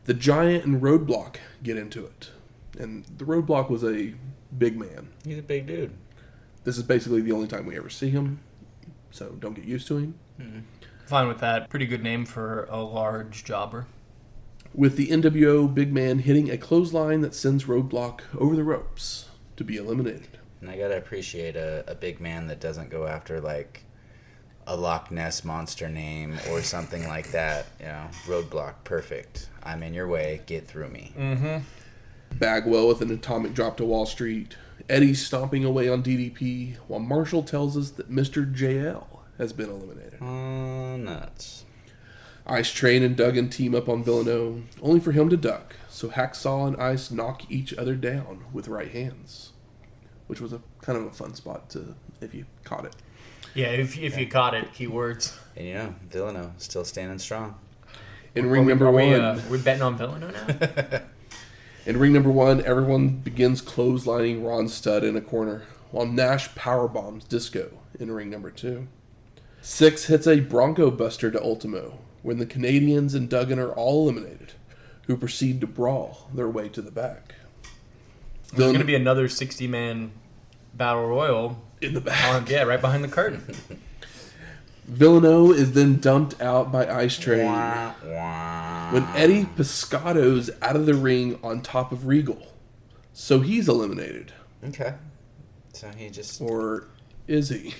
The Giant and Roadblock get into it, and the Roadblock was a big man. He's a big dude. This is basically the only time we ever see him, so don't get used to him. Mm-hmm. Fine with that. Pretty good name for a large jobber. With the NWO big man hitting a clothesline that sends Roadblock over the ropes to be eliminated. And I gotta appreciate a big man that doesn't go after, like, a Loch Ness monster name or something like that. You know, Roadblock, perfect. I'm in your way, get through me. Mm-hmm. Bagwell with an atomic drop to Wall Street. Eddie stomping away on DDP, while Marshall tells us that Mr. JL has been eliminated. Oh, nuts. Ice Train and Duggan team up on Villano, only for him to duck, so Hacksaw and Ice knock each other down with right hands, which was a kind of a fun spot to if you caught it. Yeah, if you caught it, keywords. And you know, Villano still standing strong. In ring number one, we're betting on Villano now. In ring number one, everyone begins clotheslining Ron Studd in a corner, while Nash powerbombs Disco in ring number two. Six hits a Bronco Buster to Ultimo, when the Canadians and Duggan are all eliminated, who proceed to brawl their way to the back. There's going to be another 60-man battle royal in the back. Yeah, right behind the curtain. Villano is then dumped out by Ice Train Wah, wah. when Eddie Piscato's out of the ring on top of Regal. So he's eliminated. Okay. So he just... Or is he?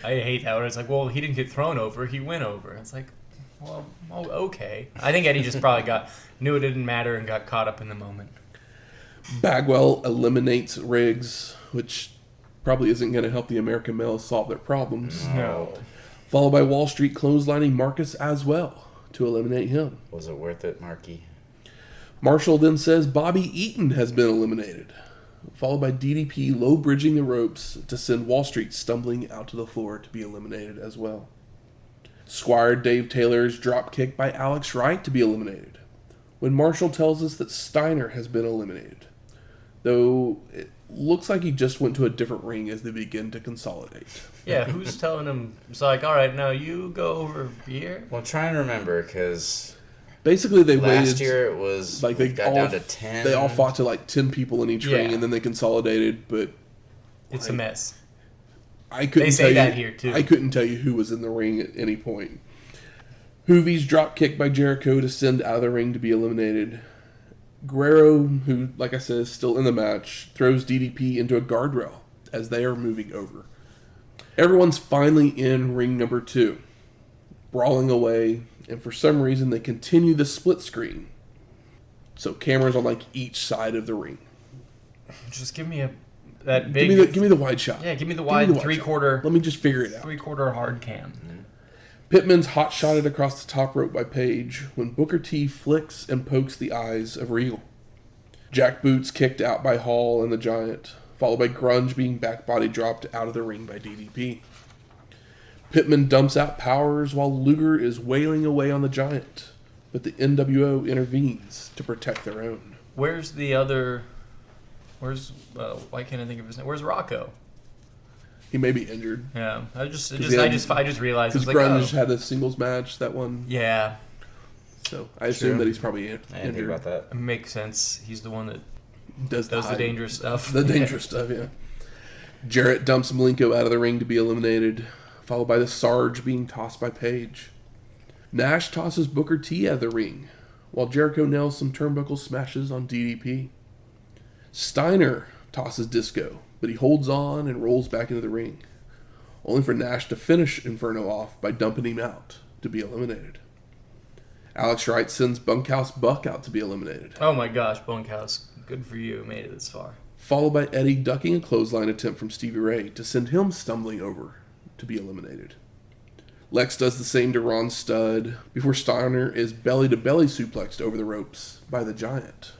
I hate that when it's like, well, he didn't get thrown over, he went over. It's like, well, okay. I think Eddie just probably knew it didn't matter and got caught up in the moment. Bagwell eliminates Riggs, which probably isn't going to help the American males solve their problems. No. Followed by Wall Street clotheslining Marcus as well to eliminate him. Was it worth it, Marky? Marshall then says Bobby Eaton has been eliminated, followed by DDP low bridging the ropes to send Wall Street stumbling out to the floor to be eliminated as well. Squire Dave Taylor's drop kick by Alex Wright to be eliminated, when Marshall tells us that Steiner has been eliminated, though it looks like he just went to a different ring as they begin to consolidate. Yeah, who's telling him? It's like, all right, now you go over here. Well, I'm trying to remember, because basically they waited. last year it was like they got down to 10. They all fought to like 10 people in each ring, and then they consolidated. But it's a mess. I couldn't They say tell that you, here too. I couldn't tell you who was in the ring at any point. Hoovie's drop kick by Jericho to send out of the ring to be eliminated. Guerrero, who, like I said, is still in the match, throws DDP into a guardrail as they are moving over. Everyone's finally in ring number 2, brawling away, and for some reason they continue the split screen. So cameras on like each side of the ring. Just give me that big. Give me the wide shot. Yeah, give me the wide three-quarter. Let me just figure it out. Three-quarter hard cam. Pittman's hot-shotted across the top rope by Page when Booker T flicks and pokes the eyes of Regal. Jack Boots kicked out by Hall and the Giant, followed by Grunge being back-body dropped out of the ring by DDP. Pittman dumps out Powers while Luger is wailing away on the Giant, but the NWO intervenes to protect their own. Where's the other... why can't I think of his name? Where's Rocco? He may be injured. Yeah, I just realized because Grunge had a singles match that one. Yeah, so I assume that he's probably injured. I didn't think about that. It makes sense. He's the one that does the dangerous stuff. The dangerous stuff, yeah. Jarrett dumps Malenko out of the ring to be eliminated, followed by the Sarge being tossed by Page. Nash tosses Booker T out of the ring, while Jericho nails some turnbuckle smashes on DDP. Steiner tosses Disco, but he holds on and rolls back into the ring, only for Nash to finish Inferno off by dumping him out to be eliminated. Alex Wright sends Bunkhouse Buck out to be eliminated. Oh my gosh, Bunkhouse. Good for you. Made it this far. Followed by Eddie ducking a clothesline attempt from Stevie Ray to send him stumbling over to be eliminated. Lex does the same to Ron Studd before Steiner is belly-to-belly suplexed over the ropes by the Giant,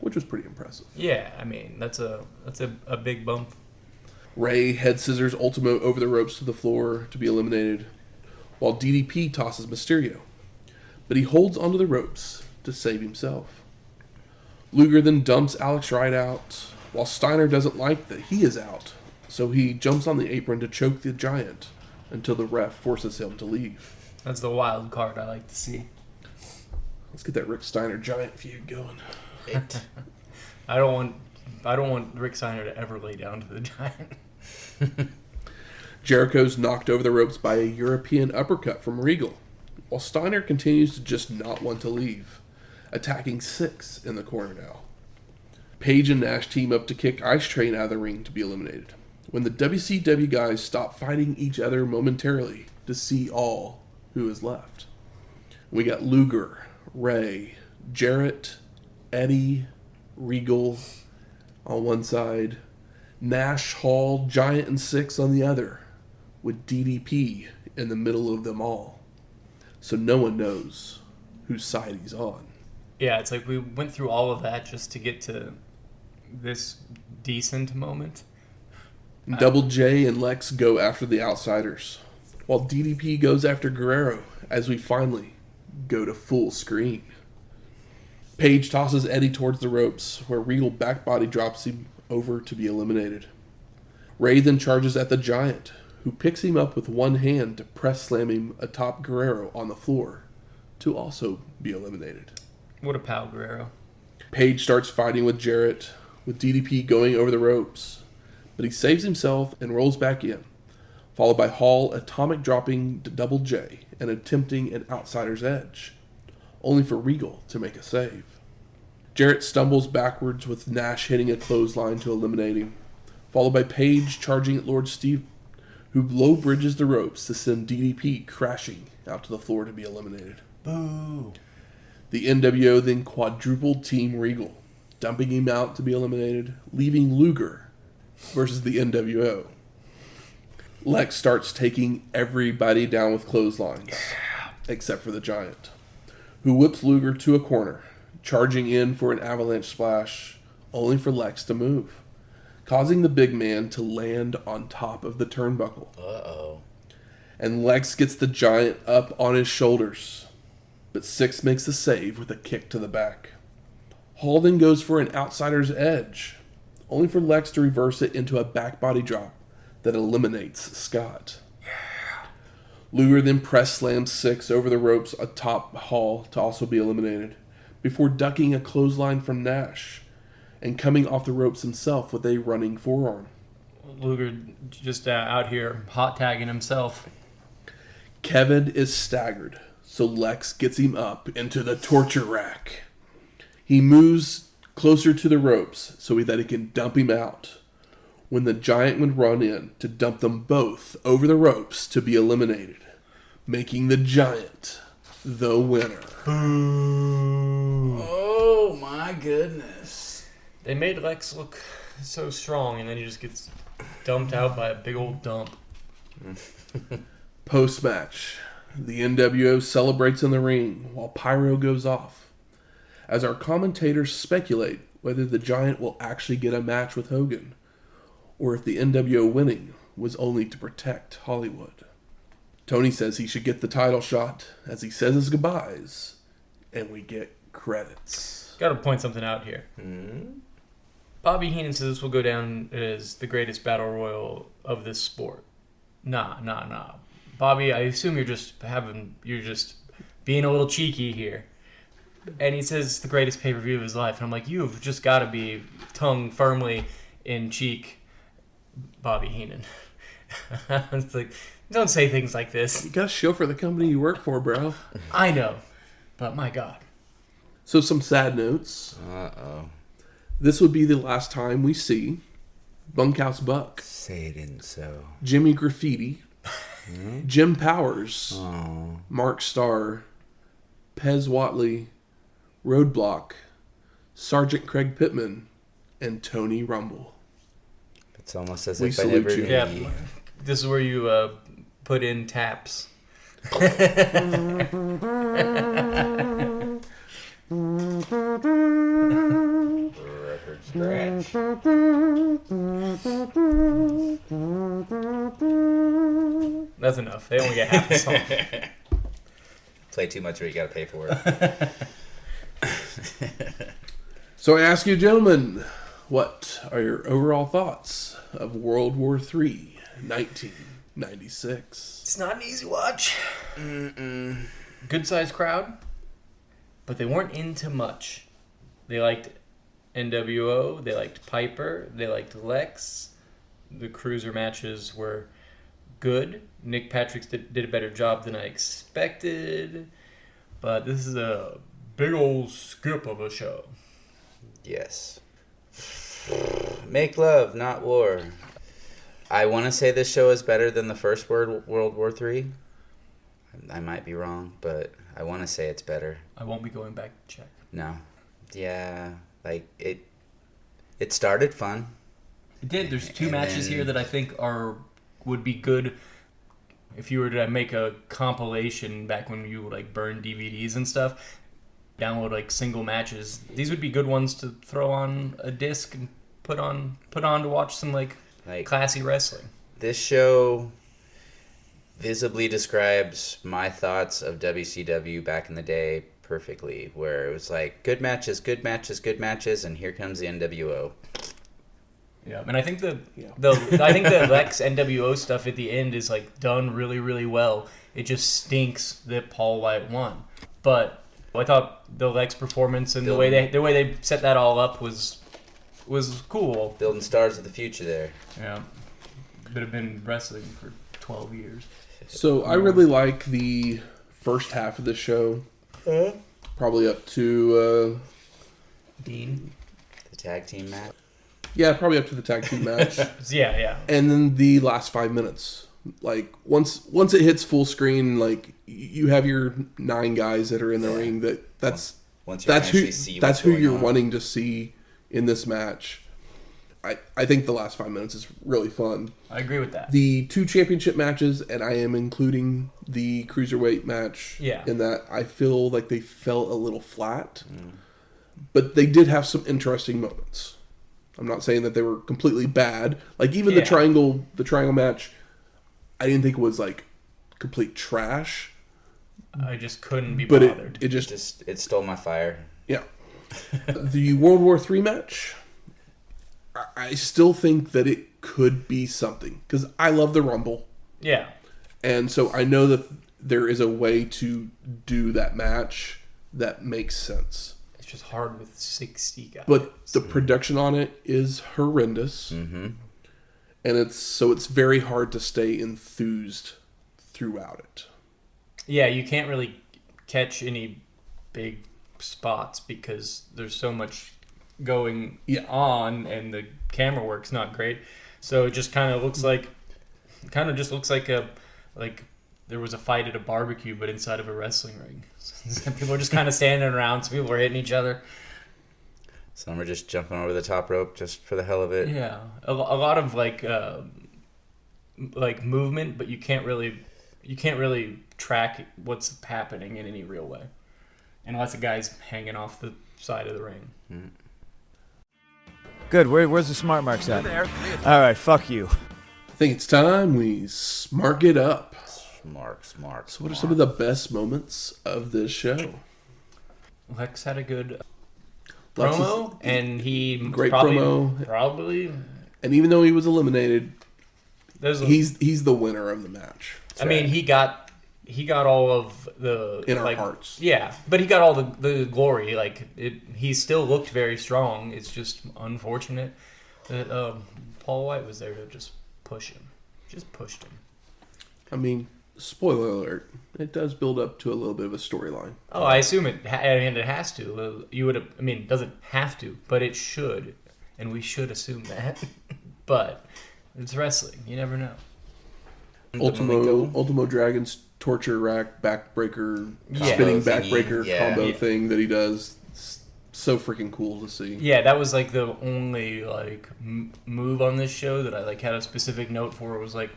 which was pretty impressive. Yeah, I mean, that's a big bump. Ray head scissors Ultimo over the ropes to the floor to be eliminated, while DDP tosses Mysterio, but he holds onto the ropes to save himself. Luger then dumps Alex Wright out, while Steiner doesn't like that he is out, so he jumps on the apron to choke the Giant until the ref forces him to leave. That's the wild card I like to see. Let's get that Rick Steiner Giant feud going. I don't want Rick Steiner to ever lay down to the Giant. Jericho's knocked over the ropes by a European uppercut from Regal, while Steiner continues to just not want to leave, attacking Six in the corner now. Page and Nash team up to kick Ice Train out of the ring to be eliminated, when the WCW guys stop fighting each other momentarily to see all who is left. We got Luger, Ray, Jarrett, Eddie, Regal on one side, Nash, Hall, Giant, and Six on the other, with DDP in the middle of them all. So no one knows whose side he's on. Yeah, it's like we went through all of that just to get to this decent moment. Double J and Lex go after the Outsiders, while DDP goes after Guerrero as we finally go to full screen. Page tosses Eddie towards the ropes, where Regal backbody drops him over to be eliminated. Ray then charges at the Giant, who picks him up with one hand to press slam him atop Guerrero on the floor, to also be eliminated. What a pal, Guerrero. Page starts fighting with Jarrett, with DDP going over the ropes, but he saves himself and rolls back in, followed by Hall atomic dropping to Double J and attempting an outsider's edge, only for Regal to make a save. Jarrett stumbles backwards with Nash hitting a clothesline to eliminate him, followed by Page charging at Lord Steve, who low bridges the ropes to send DDP crashing out to the floor to be eliminated. Boo! The NWO then quadrupled Team Regal, dumping him out to be eliminated, leaving Luger versus the NWO. Lex starts taking everybody down with clotheslines, except for the Giant, who whips Luger to a corner, charging in for an avalanche splash, only for Lex to move, causing the big man to land on top of the turnbuckle. Uh-oh. And Lex gets the Giant up on his shoulders, but Six makes the save with a kick to the back. Hall then goes for an outsider's edge, only for Lex to reverse it into a back body drop that eliminates Scott. Luger then press slams Six over the ropes atop Hall to also be eliminated, before ducking a clothesline from Nash and coming off the ropes himself with a running forearm. Luger just out here hot tagging himself. Kevin is staggered, so Lex gets him up into the torture rack. He moves closer to the ropes so that he can dump him out, when the Giant would run in to dump them both over the ropes to be eliminated, making the Giant the winner. Oh my goodness. They made Lex look so strong, and then he just gets dumped out by a big old dump. Post-match, the NWO celebrates in the ring while Pyro goes off, as our commentators speculate whether the Giant will actually get a match with Hogan, or if the NWO winning was only to protect Hollywood. Tony says he should get the title shot as he says his goodbyes, and we get credits. Got to point something out here. Mm-hmm. Bobby Heenan says this will go down as the greatest battle royal of this sport. Nah. Bobby, I assume you're just being a little cheeky here. And he says it's the greatest pay-per-view of his life. And I'm like, you've just got to be tongue firmly in cheek, Bobby Heenan. It's like, don't say things like this. You gotta show for the company you work for, bro. I know, but my God. So some sad notes. Uh-oh. This would be the last time we see Bunkhouse Buck, Say it isn't so. Jimmy Graffiti, Jim Powers, Oh. Mark Starr, Pez Watley, Roadblock, Sergeant Craig Pittman, and Tony Rumble. It's almost as We if I never salute you. Yeah, this is where you put in taps. Record scratch. That's enough. They only get half the song. Play too much or you gotta pay for it. So I ask you, gentlemen, what are your overall thoughts of World War III, 1996? It's not an easy watch. Good sized crowd, but they weren't into much. They liked NWO, they liked Piper, they liked Lex. The cruiser matches were good. Nick Patrick did a better job than I expected, but this is a big old skip of a show. Yes. Make love, not war. I want to say this show is better than the first World War III. I might be wrong, but I want to say it's better. I won't be going back to check. No. Yeah, like it started fun. It did. There's two And matches then- here that I think would be good if you were to make a compilation back when you like burn DVDs and stuff. Download like single matches. These would be good ones to throw on a disc and put on to watch some like classy wrestling. This show visibly describes my thoughts of WCW back in the day perfectly, where it was like good matches, good matches, good matches, and here comes the NWO. Yeah, and I think the Lex NWO stuff at the end is like done really, really well. It just stinks that Paul White won, but I thought the Lex performance and the way they set that all up was cool. Building stars of the future there. Yeah, but have been wrestling for 12 years. So I really like the first half of the show. Probably up to... Dean? The tag team match. Yeah, probably up to the tag team match. Yeah. And then the last 5 minutes. Like, once it hits full screen, like, you have your 9 guys that are in the ring. That's who you're wanting to see in this match. I think the last 5 minutes is really fun. I agree with that. The 2 championship matches, and I am including the Cruiserweight match in that, I feel like they fell a little flat. But they did have some interesting moments. I'm not saying that they were completely bad. Like, even the triangle match, I didn't think it was, like, complete trash. I just couldn't be but bothered. It stole my fire. Yeah. The World War III match, I still think that it could be something. Because I love the Rumble. Yeah. And so I know that there is a way to do that match that makes sense. It's just hard with 60 guys. But the production on it is horrendous. Mm-hmm. And it's very hard to stay enthused throughout it. Yeah, you can't really catch any big spots because there's so much going on and the camera work's not great. So it just kind of looks like there was a fight at a barbecue but inside of a wrestling ring. People are just kind of standing around. Some people are hitting each other. Some are just jumping over the top rope just for the hell of it. Yeah, a lot of like movement, but you can't really track what's happening in any real way, unless a guy's hanging off the side of the ring. Mm. Good. Where's the smart marks at? All right. Fuck you. I think it's time we smark it up. Smart. So what are some of the best moments of this show? Lex had a good Lex promo, and he great probably, promo. Probably. And even though he was eliminated, he's the winner of the match. I mean, he got all of the in our hearts. Yeah, but he got all the glory. Like he still looked very strong. It's just unfortunate that Paul White was there to just push him. Just pushed him. I mean, spoiler alert. It does build up to a little bit of a storyline. Oh, I assume it. And it has to. You would. I mean, it doesn't have to, but it should, and we should assume that. But it's wrestling. You never know. Ultimo Dragon's torture rack backbreaker, spinning backbreaker combo thing that he does. so freaking cool to see. Yeah, that was like the only like move on this show that I like had a specific note for. It was like,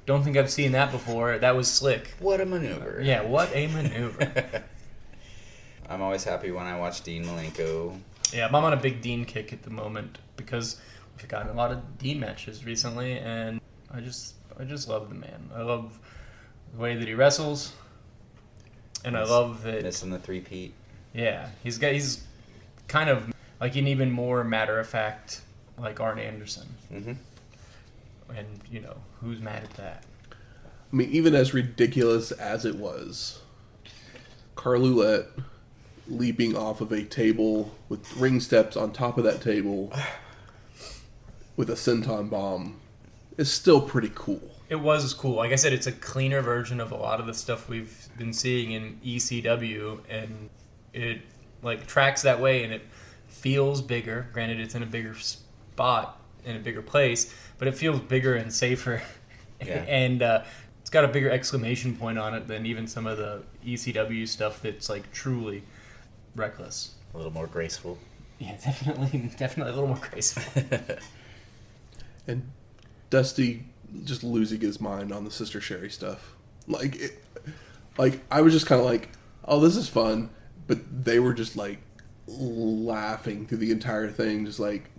don't think I've seen that before. That was slick. What a maneuver. Yeah, what a maneuver. I'm always happy when I watch Dean Malenko. Yeah, I'm on a big Dean kick at the moment because we've gotten a lot of Dean matches recently, and I just love the man. I love the way that he wrestles, and I love that. Missing the three-peat. Yeah, he's kind of like an even more matter of fact like Arn Anderson. Mm-hmm. And who's mad at that? I mean, even as ridiculous as it was, Carl Ouellet leaping off of a table with ring steps on top of that table with a senton bomb is still pretty cool. It was cool. Like I said, it's a cleaner version of a lot of the stuff we've been seeing in ECW, and it like tracks that way, and it feels bigger. Granted, it's in a bigger spot, in a bigger place, but it feels bigger and safer. Yeah. And it's got a bigger exclamation point on it than even some of the ECW stuff that's like truly reckless. A little more graceful. Yeah, definitely a little more graceful. And Dusty just losing his mind on the Sister Sherri stuff. Like I was just kind of like, oh, this is fun, but they were just like laughing through the entire thing, just like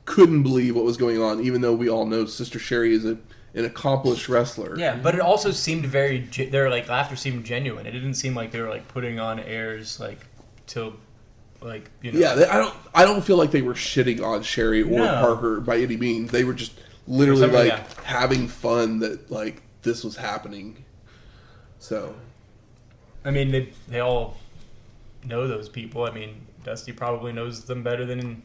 couldn't believe what was going on, even though we all know Sister Sherri is an accomplished wrestler. Yeah, but it also seemed their like laughter seemed genuine. It didn't seem like they were like putting on airs like to like Yeah, I don't feel like they were shitting on Sherri or Parker by any means. They were just literally like having fun that like this was happening. So, I mean, they all know those people. I mean, Dusty probably knows them better than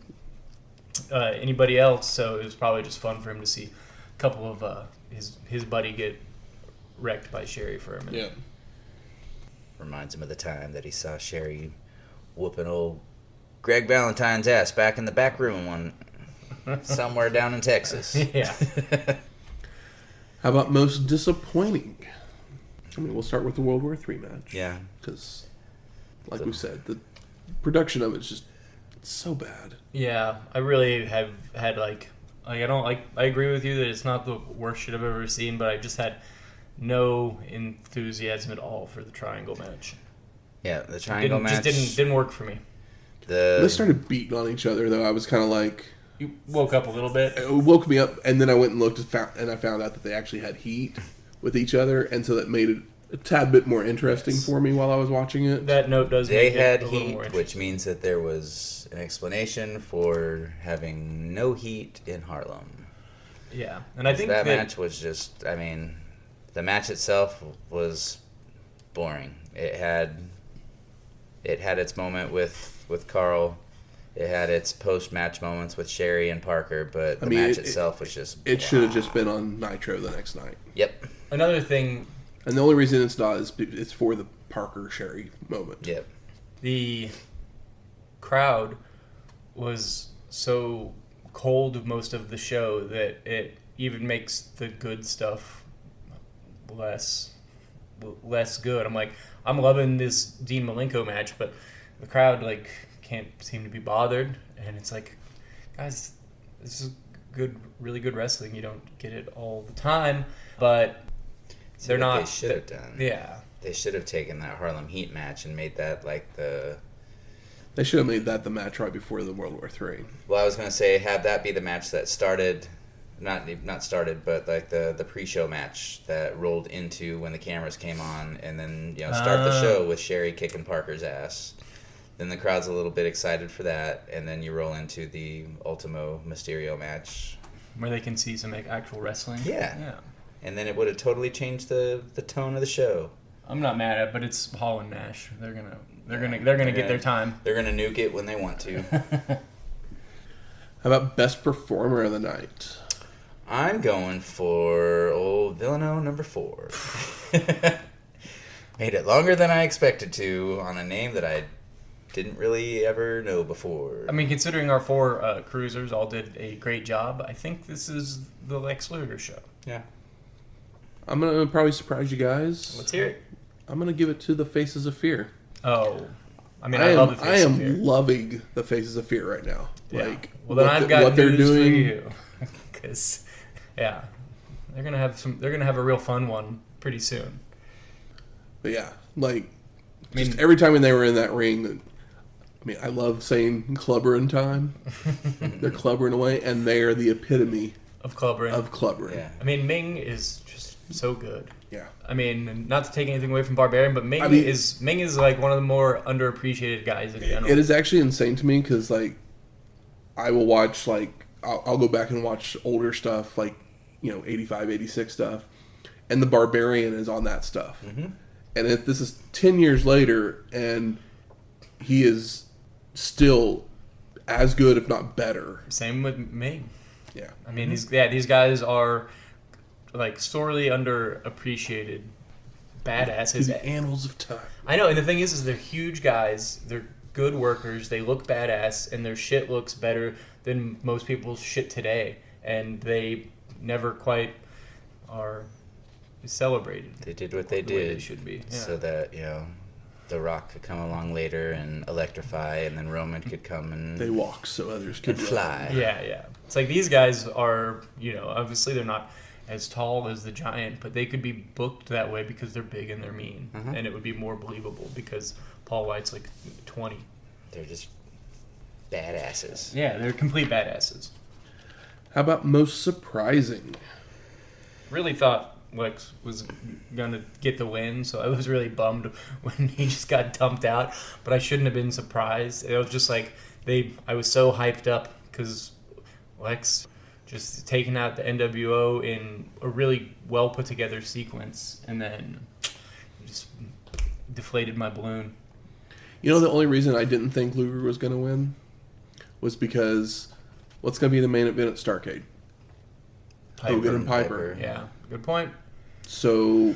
anybody else. So it was probably just fun for him to see a couple of his buddy get wrecked by Sherri for a minute. yeah. Reminds him of the time that he saw Sherri whooping old Greg Valentine's ass back in the back room somewhere down in Texas. Yeah. How about most disappointing? I mean, we'll start with the World War III match. Yeah. Because, like we said, the production of it's just so bad. Yeah, I really have had I agree with you that it's not the worst shit I've ever seen, but I just had no enthusiasm at all for the triangle match. Yeah, the triangle match just didn't work for me. They started beating on each other, though. I was kind of like... You woke up a little bit. It woke me up, and then I went and looked, and I found out that they actually had heat with each other, and so that made it a tad bit more interesting for me while I was watching it. That note does make it a little more heat, interesting. which means that there was an explanation for having no heat in Harlem. Yeah, and I think that match was just, I mean, the match itself was boring. It had its moment with Carl. It had its post-match moments with Sherri and Parker, but the match itself was just... It should have just been on Nitro the next night. Yep. Another thing... And the only reason it's not is it's for the Parker-Sherri moment. Yep. The crowd was so cold of most of the show that it even makes the good stuff less good. I'm like, I'm loving this Dean Malenko match, but the crowd can't seem to be bothered, and it's like, guys, this is really good wrestling. You don't get it all the time, but they're not. They should have done. Yeah, they should have taken that Harlem Heat match and made that the. They should have made that the match right before the World War III. Well, I was going to say have that be the match that started, not started, but the pre-show match that rolled into when the cameras came on, and then start the show with Sherri kicking Parker's ass. Then the crowd's a little bit excited for that, and then you roll into the Ultimo Mysterio match. Where they can see some actual wrestling. Yeah. And then it would have totally changed the tone of the show. I'm not mad at it, but it's Hall and Nash. They're gonna get their time. They're gonna nuke it when they want to. How about best performer of the night? I'm going for old Villano number 4. Made it longer than I expected to on a name that I didn't really ever know before. I mean, considering our 4 cruisers all did a great job, I think this is the Lex Luger show. Yeah. I'm going to probably surprise you guys. Let's hear it. I'm going to give it to the Faces of Fear. Oh. I mean, I love the I Faces of Fear. am loving the Faces of Fear right now. Yeah. Like, Well, then I've got what they're news doing. for you. Because, yeah, they're gonna have a real fun one pretty soon. But yeah, like, just every time when they were in that ring, I mean, I love saying clubbering time. They're clubbering away, and they are the epitome of clubbering. Yeah. I mean, Meng is just so good. Yeah. I mean, not to take anything away from Barbarian, but Meng is like one of the more underappreciated guys in general. It is actually insane to me because, like, I will watch, like, I'll go back and watch older stuff, like, 85, 86 stuff, and the Barbarian is on that stuff. Mm-hmm. And this is 10 years later, and he is still as good, if not better. Same with Meng. Yeah. I mean, these guys are, like, sorely underappreciated badasses. The annals of time. I know, and the thing is they're huge guys. They're good workers. They look badass, and their shit looks better than most people's shit today. And they never quite are celebrated. They did what they the way did they should be. Yeah. so that, The Rock could come along later and electrify, and then Roman could come and They walk so others could and fly. Yeah. It's like these guys are, obviously they're not as tall as the Giant, but they could be booked that way because they're big and they're mean. Uh-huh. And it would be more believable because Paul White's like 20. They're just badasses. Yeah, they're complete badasses. How about most surprising? Really thought Lex was going to get the win, so I was really bummed when he just got dumped out, but I shouldn't have been surprised. It was just like I was so hyped up because Lex just taking out the NWO in a really well put together sequence, and then just deflated my balloon. The only reason I didn't think Luger was going to win was because what's going to be the main event at Starrcade? Hogan and Piper. Yeah, good point. So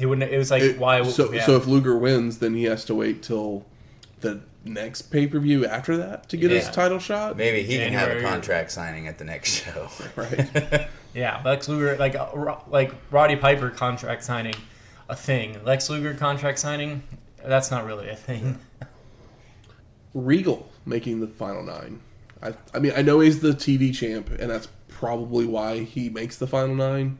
He wouldn't. It was like why? So if Luger wins, then he has to wait till the next pay-per-view after that to get his title shot. Maybe he can have a January. contract signing at the next show. Right. Yeah, Lex Luger, like Roddy Piper contract signing, a thing. Lex Luger contract signing, that's not really a thing. Regal making the final 9. I mean, I know he's the TV champ, and that's probably why he makes the final 9.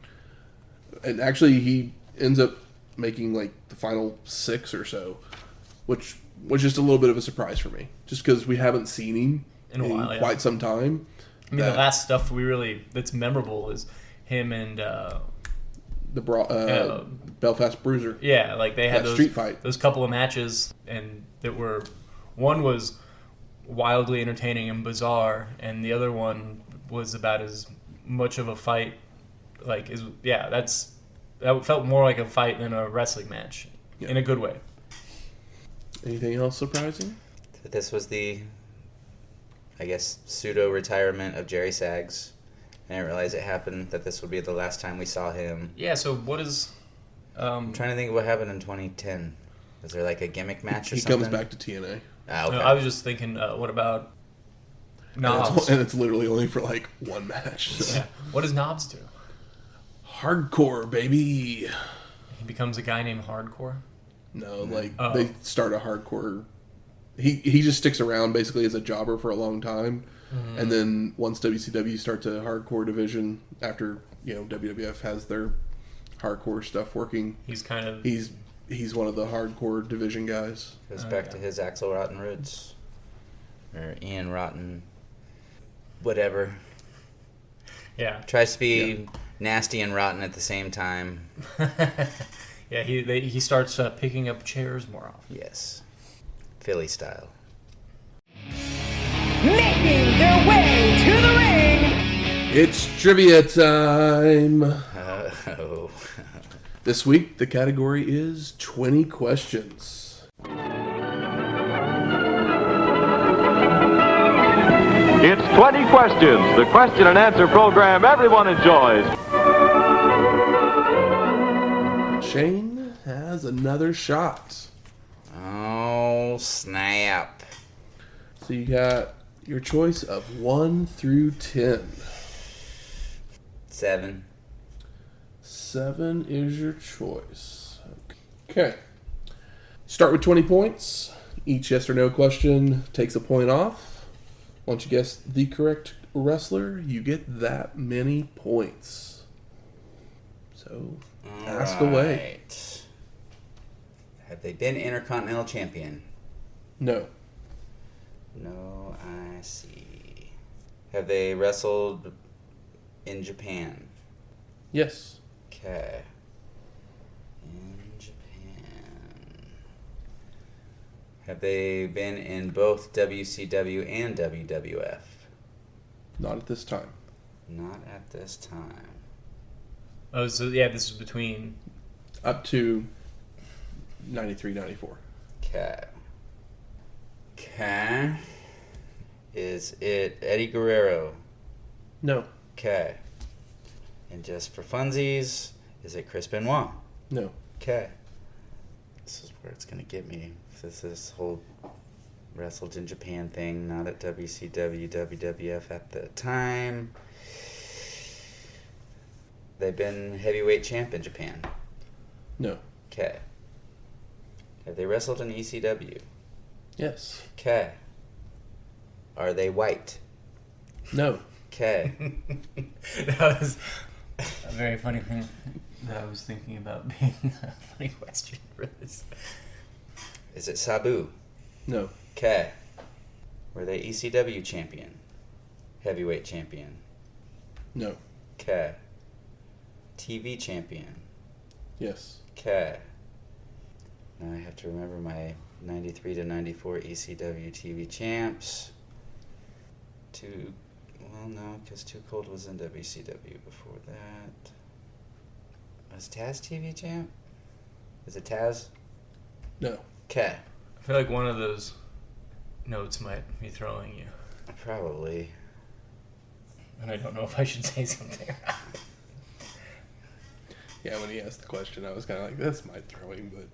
And actually, he ends up making like the final 6 or so, which was just a little bit of a surprise for me, just because we haven't seen him In a while, quite some time. I mean, the last stuff that's memorable is him and Belfast Bruiser. yeah, like they had That street fight. those couple of matches, and one was wildly entertaining and bizarre, and the other one was about as much of a fight. That felt more like a fight than a wrestling match, in a good way. Anything else surprising? This was the, I guess, pseudo-retirement of Jerry Sags. I didn't realize it happened, that this would be the last time we saw him. Yeah, so what is... I'm trying to think of what happened in 2010. Was there like a gimmick match or He something? comes back to TNA. Ah, okay. No, I was just thinking, what about Knobs? And it's literally only for like one match. So. Yeah. What does Knobs do? Hardcore, baby. He becomes a guy named Hardcore? No, they start a hardcore. He just sticks around basically as a jobber for a long time, and then once WCW starts a hardcore division after WWF has their hardcore stuff working, He's kind of... he's one of the hardcore division guys. Goes back to his Axl Rotten roots. Or Ian Rotten. Whatever. Yeah. Tries to be nasty and rotten at the same time. Yeah, he starts picking up chairs more often. Yes. Philly style. Making their way to the ring. It's trivia time. Oh. This week the category is 20 questions. It's 20 questions, the question and answer program everyone enjoys. Shane has another shot. Oh, snap. So you got your choice of 1 through 10. 7. 7 is your choice. Okay. Start with 20 points. Each yes or no question takes a point off. Once you guess the correct wrestler, you get that many points. So, ask away. Have they been Intercontinental Champion? No. No, I see. Have they wrestled in Japan? Yes. Okay. In Japan. Have they been in both WCW and WWF? Not at this time. Not at this time. Oh, so yeah, this is between. Up to 93, 94. Okay. Okay. Is it Eddie Guerrero? No. Okay. And just for funsies, is it Chris Benoit? No. Okay. This is where it's going to get me. This whole wrestled in Japan thing, not at WCW, WWF at the time. They've been heavyweight champ in Japan. No. Okay. Have they wrestled in ECW? Yes. Okay. Are they white? No. Okay. That was a very funny thing that I was thinking about being a funny question for this. Is it Sabu? No. Okay. Were they ECW champion? Heavyweight champion? No. Okay. TV champion? Yes. Okay. Now I have to remember my 93 to 94 ECW TV champs. Well, no, because Too Cold was in WCW before that. Was Taz TV champ? Is it Taz? No. Okay. I feel like one of those notes might be throwing you, Probably. and I don't know if I should say something. Yeah, when he asked the question, I was kind of like, this might throw him, but...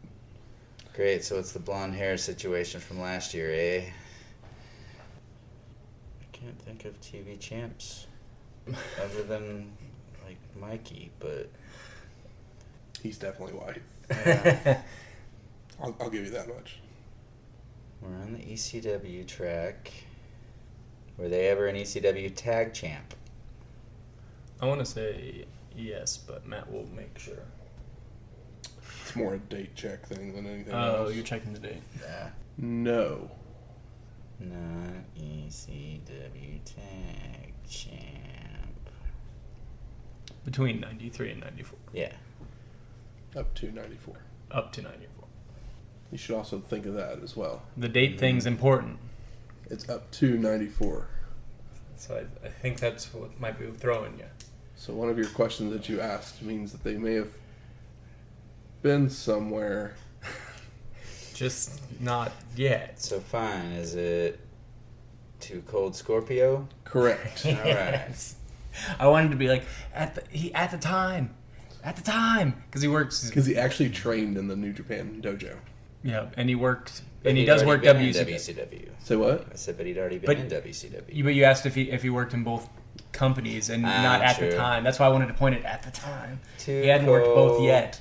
Great, so it's the blonde hair situation from last year, eh? I can't think of TV champs other than, like, Mikey, but... He's definitely white. Yeah. I'll give you that much. We're on the ECW track. Were they ever an ECW tag champ? I want to say yes, but Matt will make sure. It's more a date check thing than anything Oh, else. you're checking the date. Yeah. No. Not ECW tag champ. Between 93 and 94. Yeah. Up to 94. Up to 94. You should also think of that as well. The date thing's important. It's up to 94. So I think that's what might be throwing you. So one of your questions that you asked means that they may have been somewhere. Just not yet. So fine, is it Too Cold Scorpio? Correct. All right. Yes. I wanted to be like at the time, because he works. Because he actually trained in the New Japan dojo. Yeah, and he worked, But and he he'd does already work been in WCW. Say what? I said, but he'd already been But- in WCW. But you asked if he worked in both companies and not at true. the time. That's why I wanted to point it at the time. Too He hadn't worked both cold. yet.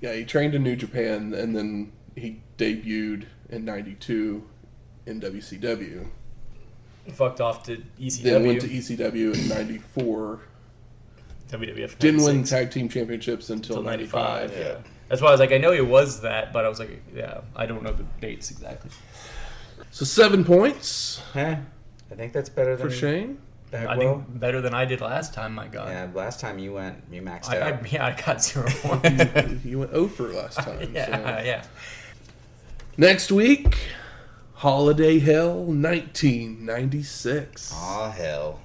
Yeah, he trained in New Japan, and then he debuted in 92 in WCW. Fucked off to ECW. Then went to ECW in 94. WWF. Didn't win 96 tag team championships until 95. Yeah. That's why I was like, I know he was that, but I was like, yeah, I don't know the dates exactly. So 7 points Huh? I think that's better than for Shane. Bagwell. I think better than I did last time. My God. Yeah, last time you maxed I out. got 0 points. You went 0 for last time. yeah, so. yeah. Next week, Holiday Hell 1996. Aw, hell.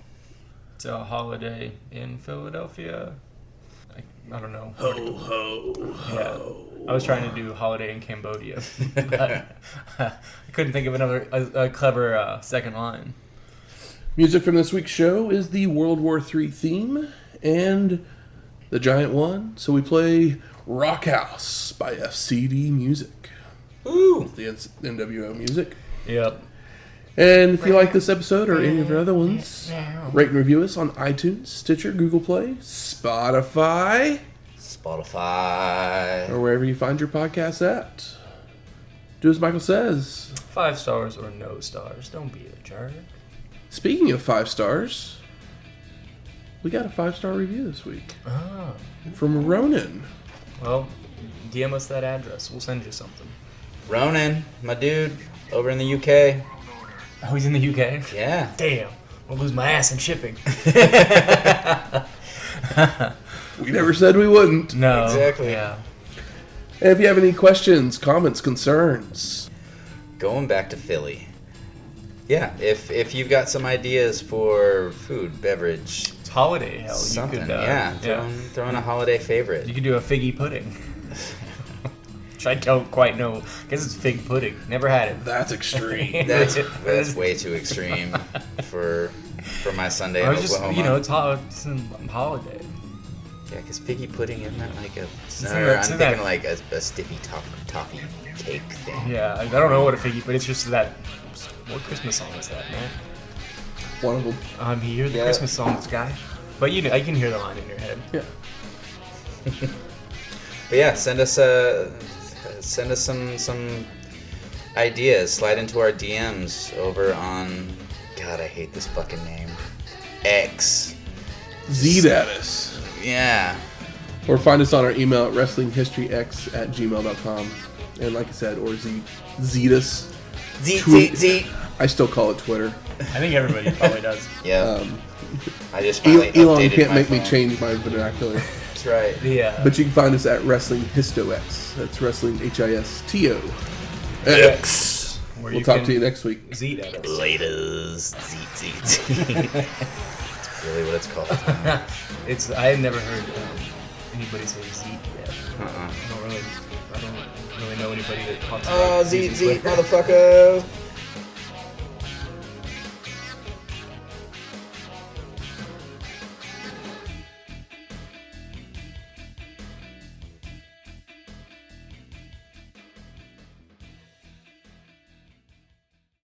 It's a holiday in Philadelphia. I don't know. Ho, ho, Yeah. I was trying to do holiday in Cambodia. But I couldn't think of a clever second line. Music from this week's show is the World War III theme and the giant one. So we play Rock House by FCD Music. Ooh. The NWO music. Yep. And if you like this episode or any of our other ones, rate and review us on iTunes, Stitcher, Google Play, Spotify, Spotify. or wherever you find your podcasts at. Do as Michael says. 5 stars or no stars. Don't be a jerk. Speaking of 5 stars, we got a 5-star review this week Ah. from Ronan. Well, DM us that address. We'll send you something. Ronan, my dude, over in the UK. Oh, he's in the UK? Yeah. Damn. I'll lose my ass in shipping. We never said we wouldn't. No. Exactly. Yeah. And if you have any questions, comments, concerns, Going back to Philly. Yeah, if you've got some ideas for food, beverage, It's holiday. Hell, something, you could, yeah, throw in a holiday favorite. You could do a figgy pudding. Which I don't quite know. I guess it's fig pudding. Never had it. that's extreme. That's way too extreme for my Sunday in I was just, Oklahoma. it's a holiday. Yeah, because figgy pudding isn't that like a? Isn't No, that- I'm isn't thinking that- like a stiffy toffee cake thing. Yeah, I don't know what a figgy, but it's just that. What Christmas song is that, man? One of them. You're the Yeah. Christmas songs guy. But I can hear the line in your head. Yeah. But yeah, send us some ideas. Slide into our DMs over on. God, I hate this fucking name. X. Zdatus. Yeah. Or find us on our email at wrestlinghistoryx@gmail.com. And like I said, or Zetus. Z. I still call it Twitter. I think everybody probably does. Yeah. I just finally Elon updated can't my make me phone. change my vernacular. That's right. Yeah. But you can find us at Wrestling Histox. That's Wrestling HISTOX. Where We'll talk to you next week. Zeet at us. Laters. Z. That's really what it's called. I had never heard anybody say Zeet yet. Uh-uh. I don't really know anybody that talks Oh, about Z, Zeet. motherfucker.